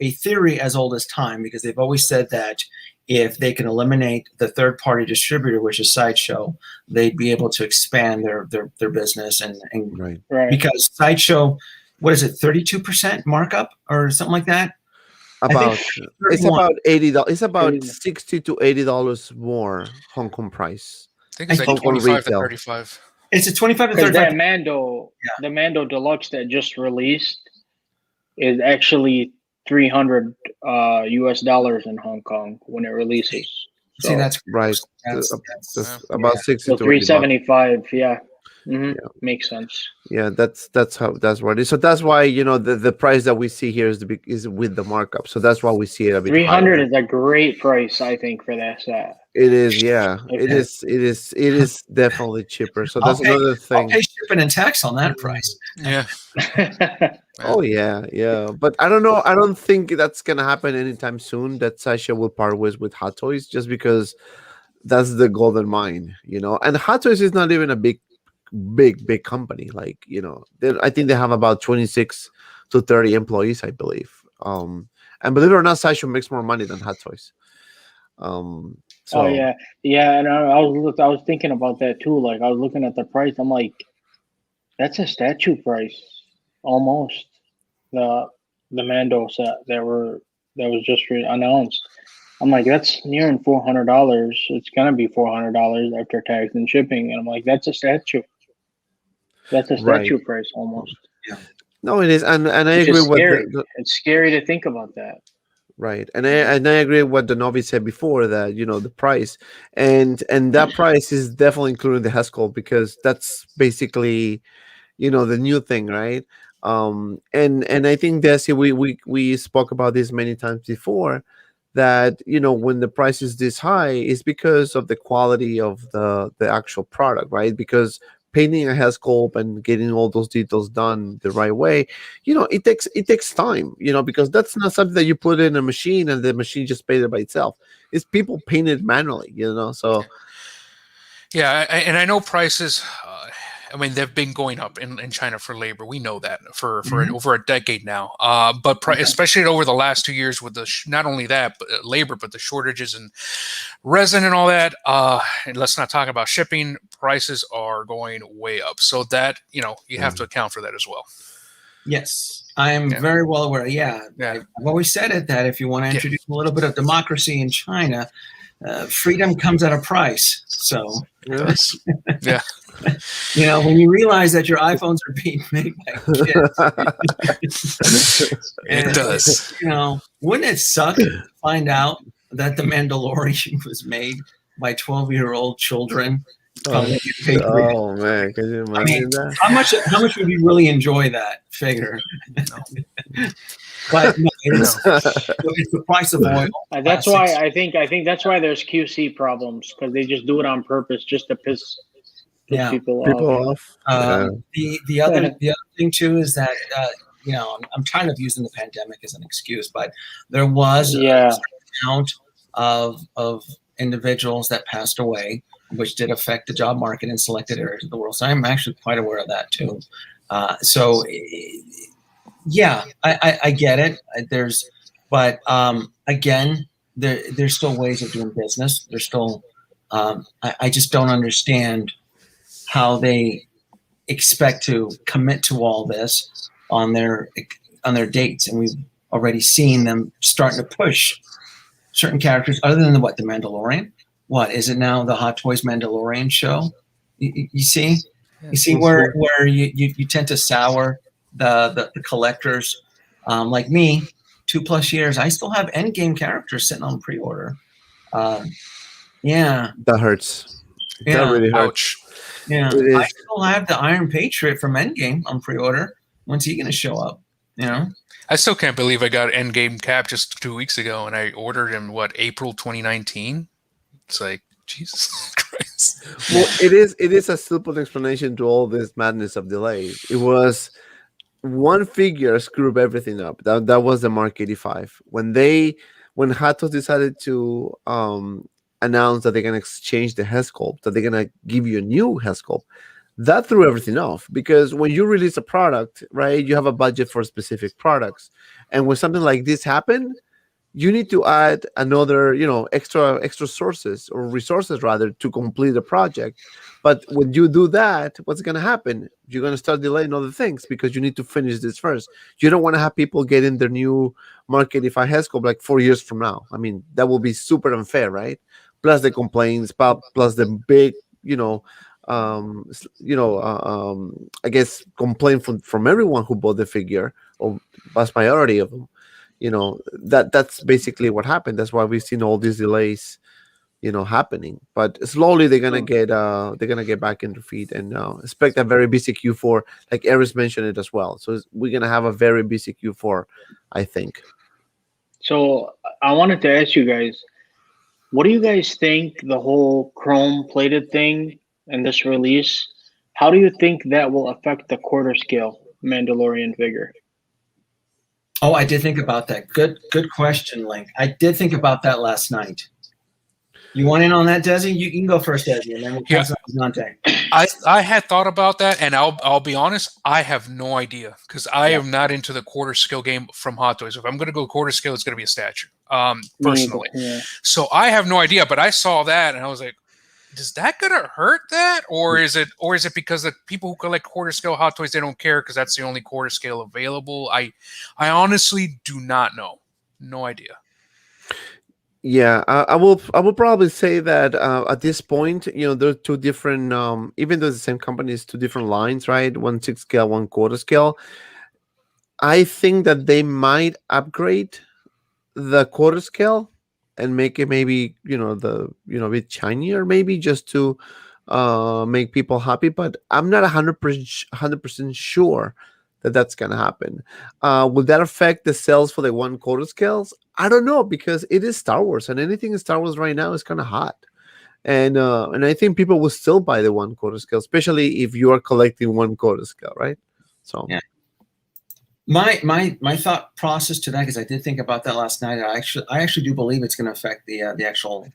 theory as old as time, because they've always said that if they can eliminate the third-party distributor, which is Sideshow, they'd be able to expand their business and right. Because Sideshow, what is it, 32% markup or something like that? It's about $80. It's about $60 to $80 more Hong Kong price. I think it's like 25 to 35. It's a 25 to 35. The Mando Deluxe that just released is actually $300 US in Hong Kong when it releases. So, see, that's right. That's about 60 to 375. Yeah. Makes sense. Yeah, that's what it is. So that's why the price that we see here is with the markup. So that's why we see it a bit. 300 is a great price, I think, for that set. It is, yeah. It is definitely cheaper. So that's another thing. I'll pay shipping and tax on that price. Yeah. Oh yeah. But I don't know. I don't think that's gonna happen anytime soon. That Sasha will part ways with Hot Toys, just because that's the golden mine, And Hot Toys is not even a big company. Like, I think they have about 26 to 30 employees, I believe. And believe it or not, Sideshow makes more money than Hot Toys. So Oh yeah, and I was thinking about that too. Like I was looking at the price. I'm like, that's a statue price, almost. The Mando set that was just announced. I'm like, that's nearing $400. It's gonna be $400 after tax and shipping. And I'm like, that's a statue. That's a statue price almost. Yeah. No, it is, and I Which agree is with scary. It's scary to think about that. Right, and I agree with what the novice said before, that the price, and that price is definitely including the Heskel, because that's basically the new thing, right? And I think, Desi, we spoke about this many times before, that when the price is this high, is because of the quality of the actual product, right? Because painting a Hesculp and getting all those details done the right way, it takes time, because that's not something that you put in a machine and the machine just painted by itself. It's people painted manually, so. Yeah, and I know prices. I mean, they've been going up in China for labor. We know that for over a decade now. But especially over the last 2 years, with not only that, but labor, but the shortages in resin and all that. And let's not talk about shipping. Prices are going way up. So that you have to account for that as well. Yes, I am very well aware. I've always said it, that if you want to introduce a little bit of democracy in China, freedom comes at a price. So yes. Yeah. When you realize that your iPhones are being made by kids, it does. Wouldn't it suck to find out that The Mandalorian was made by 12-year-old children? Oh man, can you imagine that? How much would you really enjoy that figure? But no, it's the price of oil. That's why I think that's why there's QC problems, because they just do it on purpose just to piss people off. The other thing too is that I'm kind of using the pandemic as an excuse, but there was a amount of individuals that passed away, which did affect the job market in selected areas of the world. So I'm actually quite aware of that too. I get it. Again, there's still ways of doing business. There's still, I just don't understand how they expect to commit to all this on their dates, and we've already seen them starting to push certain characters other than the Mandalorian. What is it now? The Hot Toys Mandalorian show. You see where you tend to sour the collectors, like me. 2+ years, I still have Endgame characters sitting on pre-order. That hurts. Yeah. That really hurts. Ouch. Yeah, I still have the Iron Patriot from Endgame on pre-order. When's he going to show up? I still can't believe I got Endgame Cap just 2 weeks ago, and I ordered him April 2019. It's like, Jesus Christ. Well, it is a simple explanation to all this madness of delays. It was one figure screwed everything up. That was the Mark 85. When Hot Toys decided to announce that they're going to exchange the Hesculp, that they're going to give you a new Hesculp, that threw everything off, because when you release a product, right, you have a budget for specific products, and when something like this happened, you need to add another, extra sources or resources rather to complete the project. But when you do that, what's going to happen? You're going to start delaying other things because you need to finish this first. You don't want to have people get in their new Mark 85 Hesculp like 4 years from now. I mean, that will be super unfair, right? Plus the complaints, plus the big, I guess complaint from everyone who bought the figure, or vast majority of them. That's basically what happened. That's why we've seen all these delays, happening. But slowly they're gonna get back into feet, and expect a very busy Q4, like Eris mentioned it as well. So we're gonna have a very busy Q4, I think. So I wanted to ask you guys, what do you guys think the whole chrome plated thing and this release? How do you think that will affect the quarter scale Mandalorian figure? Oh, I did think about that. Good question, Link. I did think about that last night. You want in on that, Desi? You can go first, Desi, and then we'll pass on to Dante. I had thought about that, and I'll be honest, I have no idea because I am not into the quarter scale game from Hot Toys. If I'm going to go quarter scale, it's going to be a statue. Personally, so I have no idea. But I saw that, and I was like, "Is that going to hurt that, or is it because the people who collect quarter scale Hot Toys, they don't care because that's the only quarter scale available?" I honestly do not know. No idea. Yeah, I will probably say that at this point, there's two different, even though it's the same company, it's two different lines, right? One 6 scale, one quarter scale. I think that they might upgrade the quarter scale and make it maybe, a bit shinier, maybe just to make people happy. But I'm not 100% sure that that's going to happen. Will that affect the sales for the 1 quarter scales? I don't know, because it is Star Wars, and anything in Star Wars right now is kind of hot. And I think people will still buy the 1 quarter scale, especially if you are collecting 1 quarter scale, right? So yeah. My thought process to that, because I did think about that last night. I actually do believe it's going to affect the actual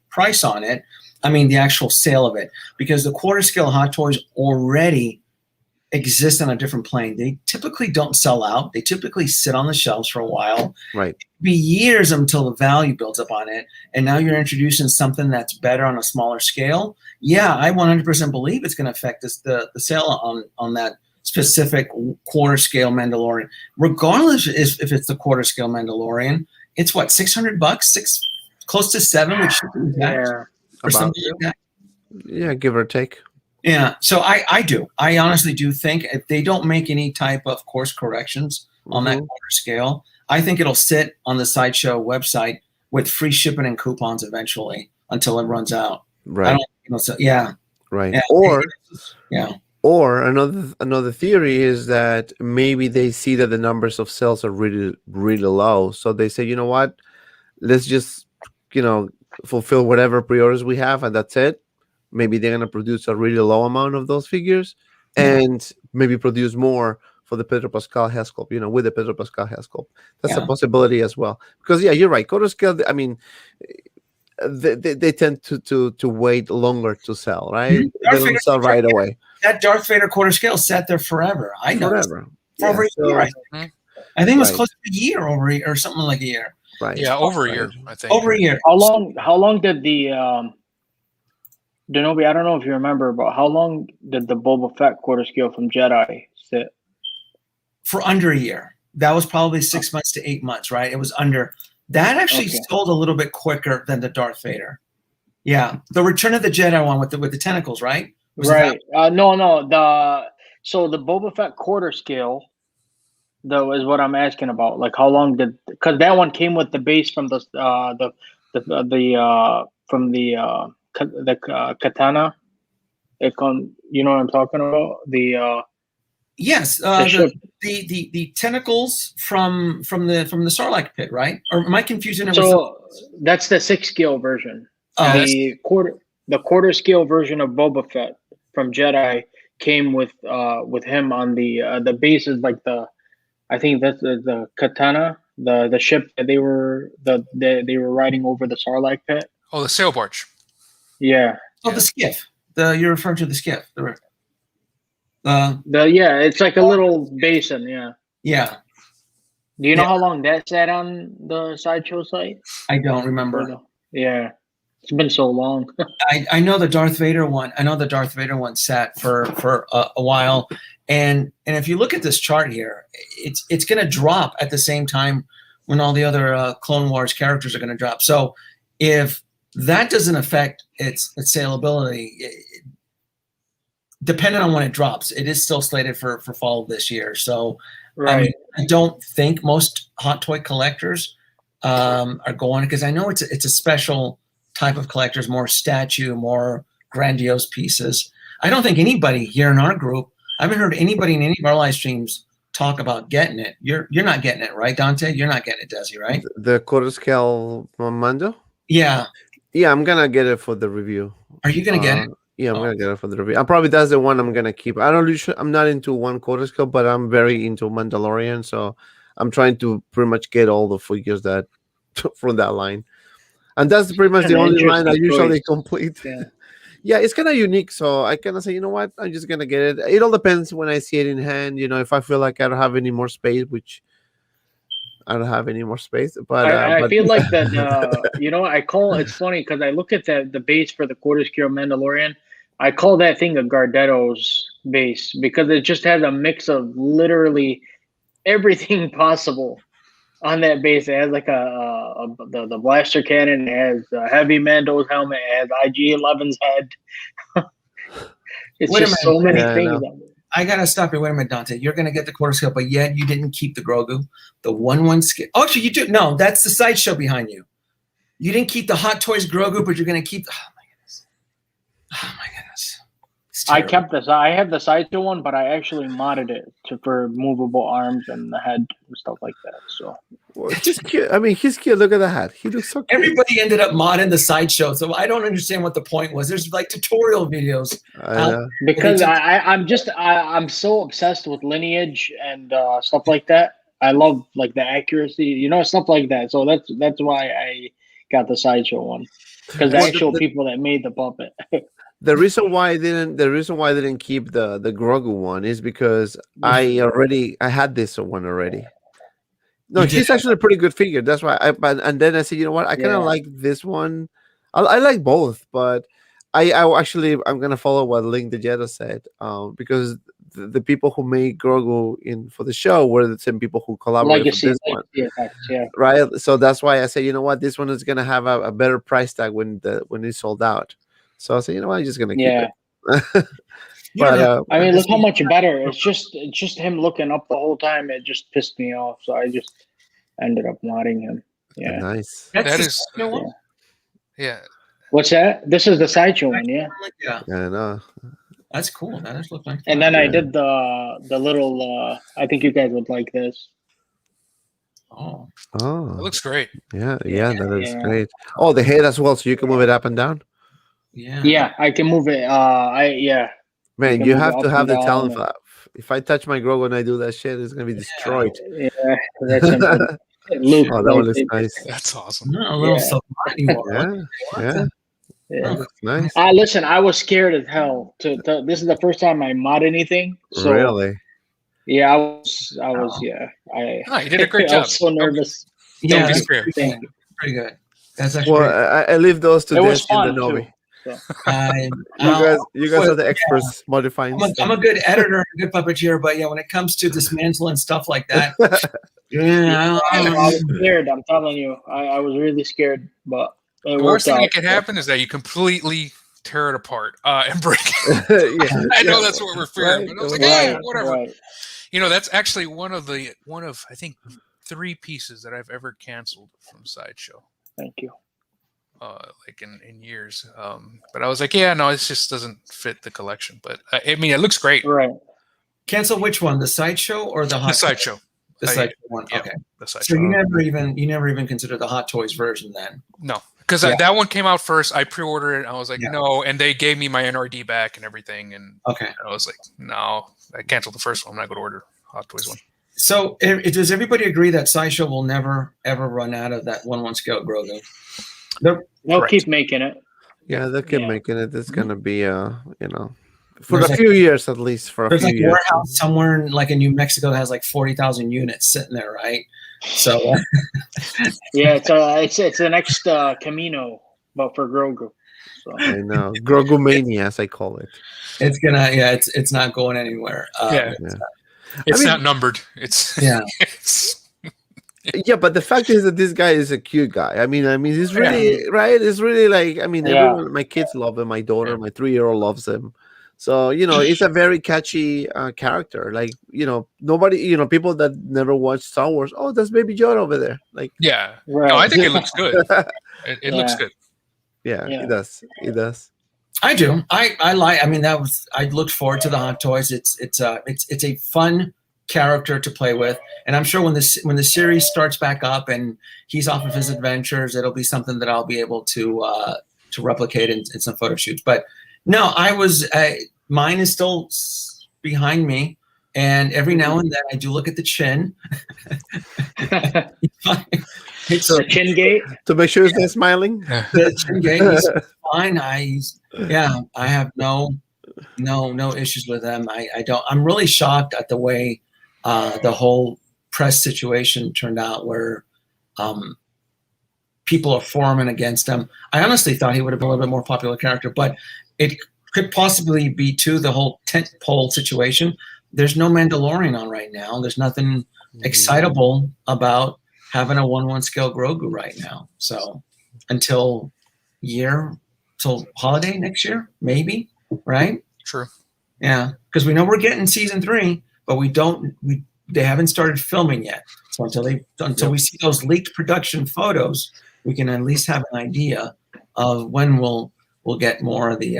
price on it. I mean, the actual sale of it, because the quarter scale Hot Toys already exist on a different plane. They typically don't sell out. They typically sit on the shelves for a while. Right. It'd be years until the value builds up on it. And now you're introducing something that's better on a smaller scale. Yeah, I 100% believe it's going to affect the sale on that specific quarter scale Mandalorian. Regardless if it's the quarter scale Mandalorian, it's what, $600, close to $700, which or something like that. Yeah, give or take. Yeah, so I honestly do think if they don't make any type of course corrections on that quarter scale, I think it'll sit on the Sideshow website with free shipping and coupons eventually until it runs out. Right. Yeah. Right. Yeah. Or another theory is that maybe they see that the numbers of sales are really, really low, so they say, you know what, let's just fulfill whatever pre-orders we have, and that's it. Maybe they're going to produce a really low amount of those figures and maybe produce more for the Pedro Pascal head sculpt, with the Pedro Pascal head sculpt. That's a possibility as well. Because, yeah, you're right. Quarter scale, I mean, they tend to wait longer to sell, right? They don't sell right away. That Darth Vader quarter scale sat there forever. I know. Forever. For over a year, I think it was close to a year or something like a year. Right. Yeah, over a year, I think. Over a year. How long did the Denobi, I don't know if you remember, but how long did the Boba Fett quarter scale from Jedi sit? For under a year. That was probably 6 months to 8 months, right? It was under. That actually sold a little bit quicker than the Darth Vader. Yeah, the Return of the Jedi one with the tentacles, right? Right. No. So the Boba Fett quarter scale, though, is what I'm asking about. Like, how long because that one came with the base from the katana. You know what I'm talking about? Yes, the tentacles from the Sarlacc pit, right? Or am I confusing it? That's the 6 scale version. Oh, the quarter scale version of Boba Fett from Jedi came with him on the bases, like I think that's the katana, the ship that they were riding over the Sarlacc pit. Oh, the sail barge. Yeah. Oh, the skiff. You're referring to the skiff. It's like a little basin. Yeah. Yeah. Do you know how long that sat on the Sideshow site? I don't remember. Yeah. It's been so long. I know the Darth Vader one. I know the Darth Vader one sat for a while, and if you look at this chart here, it's going to drop at the same time when all the other Clone Wars characters are going to drop. So if that doesn't affect its saleability, depending on when it drops, it is still slated for fall of this year. So right. I don't think most hot toy collectors are going, because I know it's a special type of collectors, more statue, more grandiose pieces. I don't think anybody here in our group, I haven't heard anybody in any of our live streams talk about getting it. You're not getting it, right, Dante? You're not getting it, Desi, right? The quarter scale Mando? Yeah. Yeah, I'm gonna get it for the review. Are you gonna get it? Yeah, I'm gonna get it for the review. That's the one I'm gonna keep. I'm not into 1 quarter scale, but I'm very into Mandalorian, so I'm trying to pretty much get all the figures that from that line. And that's pretty much the only line I usually complete. yeah, it's kind of unique. So I kind of say, you know what, I'm just gonna get it. It all depends when I see it in hand. You know, if I feel like I don't have any more space, which I don't have any more space, but I feel like that. I call it's funny because I look at the base for the quarter scale Mandalorian. I call that thing a Gardetto's base because it just has a mix of literally everything possible on that base. It has like the blaster cannon. It has Heavy Mando's helmet. It has IG-11's head. It's just so many things. I gotta stop you. Wait a minute, Dante. You're gonna get the quarter scale, but yet you didn't keep the Grogu, the 1/1 scale. Oh, actually, you do. No, that's the sideshow behind you. You didn't keep the Hot Toys Grogu, but you're gonna keep. Oh my goodness. Oh my goodness. I kept this. I have the sideshow one, but I actually modded it for movable arms and the head and stuff like that. So he's cute. I mean, he's cute. Look at the hat. He looks so cute. Everybody ended up modding the sideshow, so I don't understand what the point was. There's like tutorial videos. Because I'm so obsessed with lineage and stuff like that. I love like the accuracy, stuff like that. So that's why I got the sideshow one, because the actual people that made the puppet. The reason why I didn't keep the Grogu one is because I had this one already. No, he's actually a pretty good figure. That's why and then I said, you know what, I kind of like this one. I like both, but I'm gonna follow what LinkTheJedi said, because the people who made Grogu for the show were the same people who collaborated with this one. Yeah. Right. So that's why I say, you know what, this one is gonna have a better price tag when it's sold out. So I said, you know what, I'm just gonna keep it. But I mean, look how much better. It's just him looking up the whole time. It just pissed me off. So I just ended up modding him. Yeah, nice. That is. Yeah. What's that? This is the sideshow one. Yeah. Yeah, I know. That's cool. That does look like. And then I did the little. I think you guys would like this. Oh, it looks great. Yeah, that is great. Oh, the head as well, so you can move it up and down. Yeah, I can move it. Man, you have to have the talent for that. If I touch my Grogu and I do that shit, it's gonna be destroyed. Yeah, that's that one looks nice. That's awesome. a little Yeah, nice. Listen, I was scared as hell. This is the first time I mod anything. So, really? Yeah, I was. Yeah, you did a great job. I was so nervous. Yeah, Don't be scared. Pretty good. That's actually. Well, I leave those to Desi and the Novi. So. You guys are the experts modifying. I'm a good editor and a good puppeteer, but when it comes to dismantling stuff like that, I was scared. I'm telling you, I was really scared. But the worst thing that could happen is that you completely tear it apart and break it. I know that's what we're fearing, but I was like, whatever. Right. That's actually one of I think 3 pieces that I've ever canceled from Sideshow. Thank you. Like in years, but I was like, no, it just doesn't fit the collection. But I mean, it looks great. Right. Cancel which one? The sideshow or the hot? The sideshow. The sideshow one. Yeah, okay. The sideshow. So you never even considered the Hot Toys version then? No, because that one came out first. I pre-ordered it. I was like, no, and they gave me my NRD back and everything. And I was like, no, I canceled the first one. I'm not going to order Hot Toys one. So does everybody agree that Sideshow will never ever run out of that 1/1 scale Grogu? They'll keep making it. Yeah, they'll keep making it. It's gonna be for a few years at least. There's a warehouse somewhere in New Mexico that has 40,000 units sitting there, right? So it's the next Camino, but for Grogu. So. I know, Grogu mania, as I call it. It's gonna it's not going anywhere. It's not numbered. It's Yeah, but the fact is that this guy is a cute guy. I mean, he's really right. It's really everyone, my kids love him. My daughter, my 3-year-old loves him. So it's a very catchy character. Nobody, people that never watched Star Wars. Oh, that's Baby Yoda over there. No, I think it looks good. It looks good. Yeah, it does. It does. I do. I like. I mean, I looked forward to the Hot Toys. It's a fun character to play with, and I'm sure when the series starts back up and he's off of his adventures, it'll be something that I'll be able to replicate in some photo shoots. But no, mine is still behind me. And every now and then I do look at the chin. It's the chin gate. To make sure they're smiling. The chin gate is fine. I have no issues with them. I don't. I'm really shocked at the way the whole press situation turned out, where people are forming against him. I honestly thought he would have been a little bit more popular character, but it could possibly be too the whole tent pole situation. There's no Mandalorian on right now. There's nothing excitable about having a 1/1 scale Grogu right now. So until holiday next year, maybe, right? True. Yeah, because we know we're getting season 3, but they haven't started filming yet. So until we see those leaked production photos, we can at least have an idea of when we'll get more of the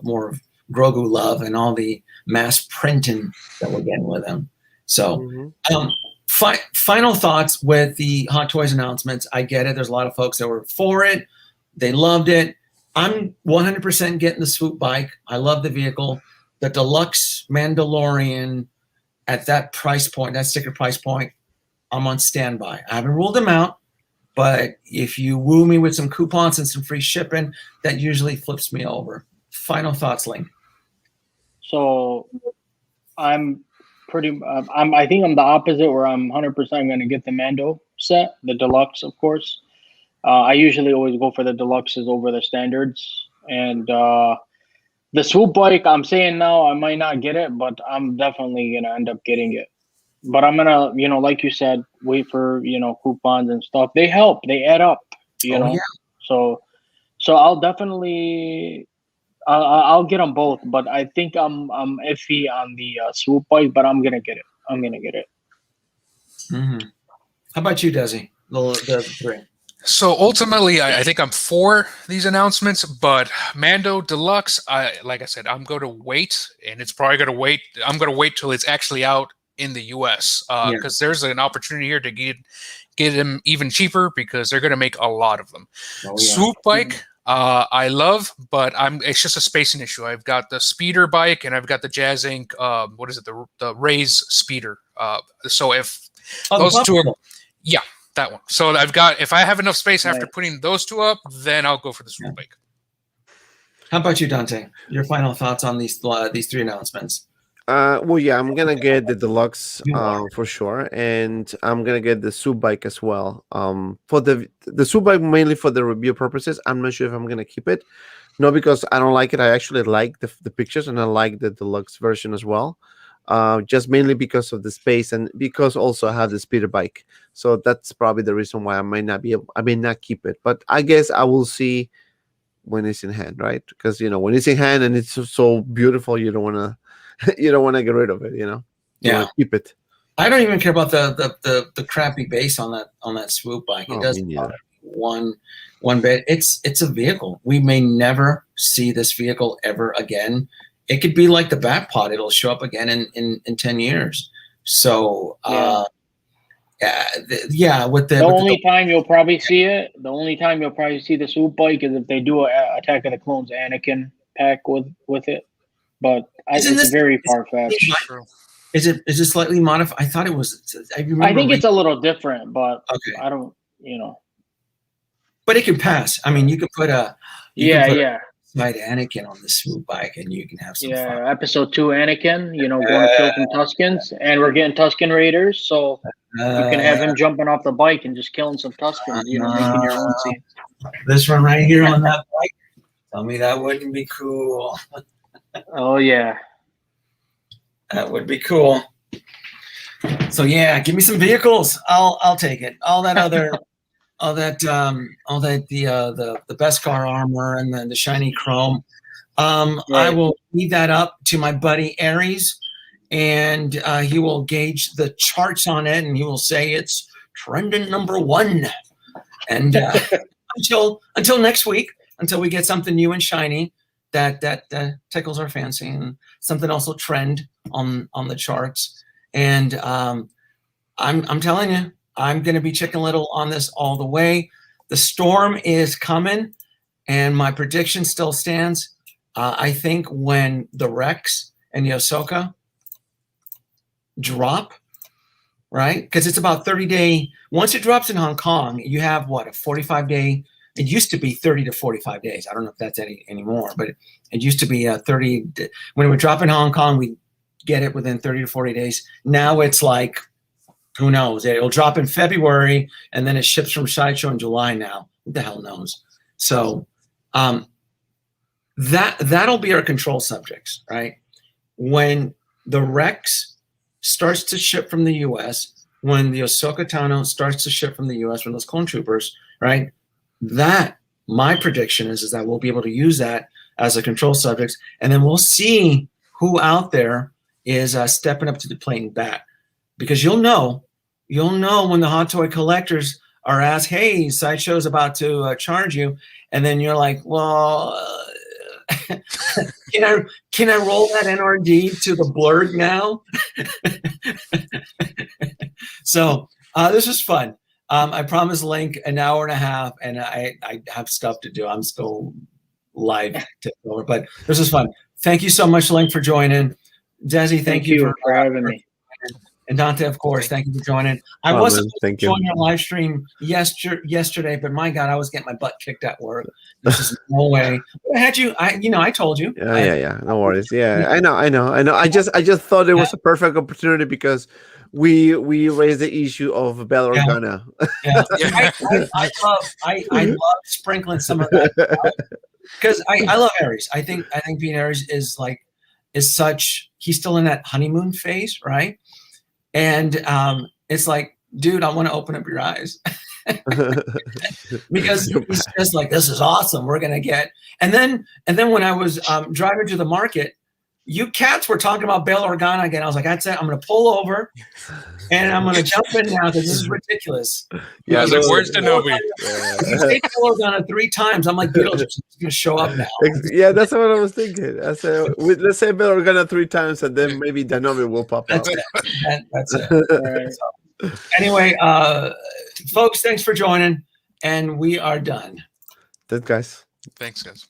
more of Grogu love and all the mass printing that we're getting with him. So, final thoughts with the Hot Toys announcements. I get it. There's a lot of folks that were for it. They loved it. I'm 100% getting the SwoopBike. I love the vehicle. The Deluxe Mandalorian at that price point, that sticker price point, I'm on standby. I haven't ruled them out, but if you woo me with some coupons and some free shipping, that usually flips me over. Final thoughts, Link. So I'm pretty. I think I'm the opposite, where I'm 100% going to get the Mando set, the Deluxe, of course. I usually always go for the Deluxes over the standards, and the SwoopBike, I'm saying now I might not get it, but I'm definitely gonna end up getting it. But I'm gonna, like you said, wait for coupons and stuff. They help. They add up. Yeah. So I'll definitely. I'll get them both, but I think I'm iffy on the SwoopBike, but I'm gonna get it. Mm-hmm. How about you, Desi? The 3. So ultimately, I think I'm for these announcements, but Mando Deluxe, like I said, I'm going to wait, and it's probably going to wait. I'm going to wait till it's actually out in the U.S. Because there's an opportunity here to get them even cheaper, because they're going to make a lot of them. SwoopBike, I love, but it's just a spacing issue. I've got the speeder bike, and I've got the Jazz Inc. What is it? The Raise speeder. So if those two are, that one. So if I have enough space after putting those 2 up, then I'll go for the SwoopBike. How about you, Dante? Your final thoughts on these 3 announcements? Well, yeah, I'm gonna get the Deluxe for sure, and I'm gonna get the SwoopBike as well. For the SwoopBike mainly for the review purposes. I'm not sure if I'm gonna keep it. No, because I don't like it. I actually like the pictures, and I like the Deluxe version as well. Just mainly because of the space, and because also I have the speeder bike. So that's probably the reason why I may not keep it. But I guess I will see when it's in hand, right? Because when it's in hand and it's so beautiful, you don't wanna get rid of it. You wanna keep it. I don't even care about the crappy base on that SwoopBike. It doesn't bother me one bit. It's a vehicle. We may never see this vehicle ever again. It could be like the Batpod. It'll show up again in 10 years. So, with the only time you'll probably see it, the SwoopBike is if they do a Attack of the Clones Anakin pack with it. But it's very far-fetched. Is it slightly modified? I thought it was. I think it's a little different, but I don't, But it can pass. I mean, you can put a Side Anakin on the SwoopBike, and you can have some fun. Episode 2 Anakin, going to kill some Tuskens, and we're getting Tusken Raiders, so you can have him jumping off the bike and just killing some Tuskens, making your own scene. This one right here on that bike, tell me that wouldn't be cool. Oh yeah, that would be cool. So give me some vehicles. I'll take it. All that other. The Beskar armor and then the shiny chrome. I will leave that up to my buddy Aries, and he will gauge the charts on it, and he will say it's trending number 1. And until next week, until we get something new and shiny that tickles our fancy, and something also trend on the charts. And I'm telling you, I'm going to be Chicken Little on this all the way. The storm is coming, and my prediction still stands. I think when the Rex and the Ahsoka drop, right? Because it's about 30-day. Once it drops in Hong Kong, you have what, a 45-day. It used to be 30 to 45 days. I don't know if that's anymore, but it used to be 30. When it would drop in Hong Kong, we get it within 30 to 40 days. Now it's like, who knows? It'll drop in February, and then it ships from Sideshow in July now. Who the hell knows? So that'll be our control subjects, right? When the Rex starts to ship from the U.S., when the Ahsoka Tano starts to ship from the U.S., when those clone troopers, right? That, my prediction is that we'll be able to use that as a control subjects, and then we'll see who out there is stepping up to the playing bat, because you'll know when the hot toy collectors are asked, "Hey, Sideshow's about to charge you," and then you're like, "Well, can I roll that NRD to the blurg now?" So this was fun. I promised Link an hour and a half, and I have stuff to do. I'm still live to over, but this was fun. Thank you so much, Link, for joining. Desi, thank you for having me. And Dante, of course, thank you for joining. I was supposed to join your live stream yesterday, but my God, I was getting my butt kicked at work. This is no way. I had you. I told you. Yeah. No worries. Yeah, I know. I just thought it was a perfect opportunity because we raised the issue of Bail Organa. Yeah. I love sprinkling some of that because I love Aries. I think being Aries is such. He's still in that honeymoon phase, right? And it's like, dude, I want to open up your eyes because he's just like, this is awesome. We're gonna get. And then when I was driving to the market, you cats were talking about Bail Organa again. I was like, that's it. I'm gonna pull over and I'm gonna jump in now because this is ridiculous. Yeah, I was like, where's Kenobi? You say Bail Organa 3 times. I'm like, Beetlejuice is gonna show up now. Yeah, that's what I was thinking. I said, let's say Bail Organa 3 times, and then maybe Kenobi will pop up. That's it. Right. So, anyway, folks, thanks for joining, and we are done. That guys. Thanks, guys.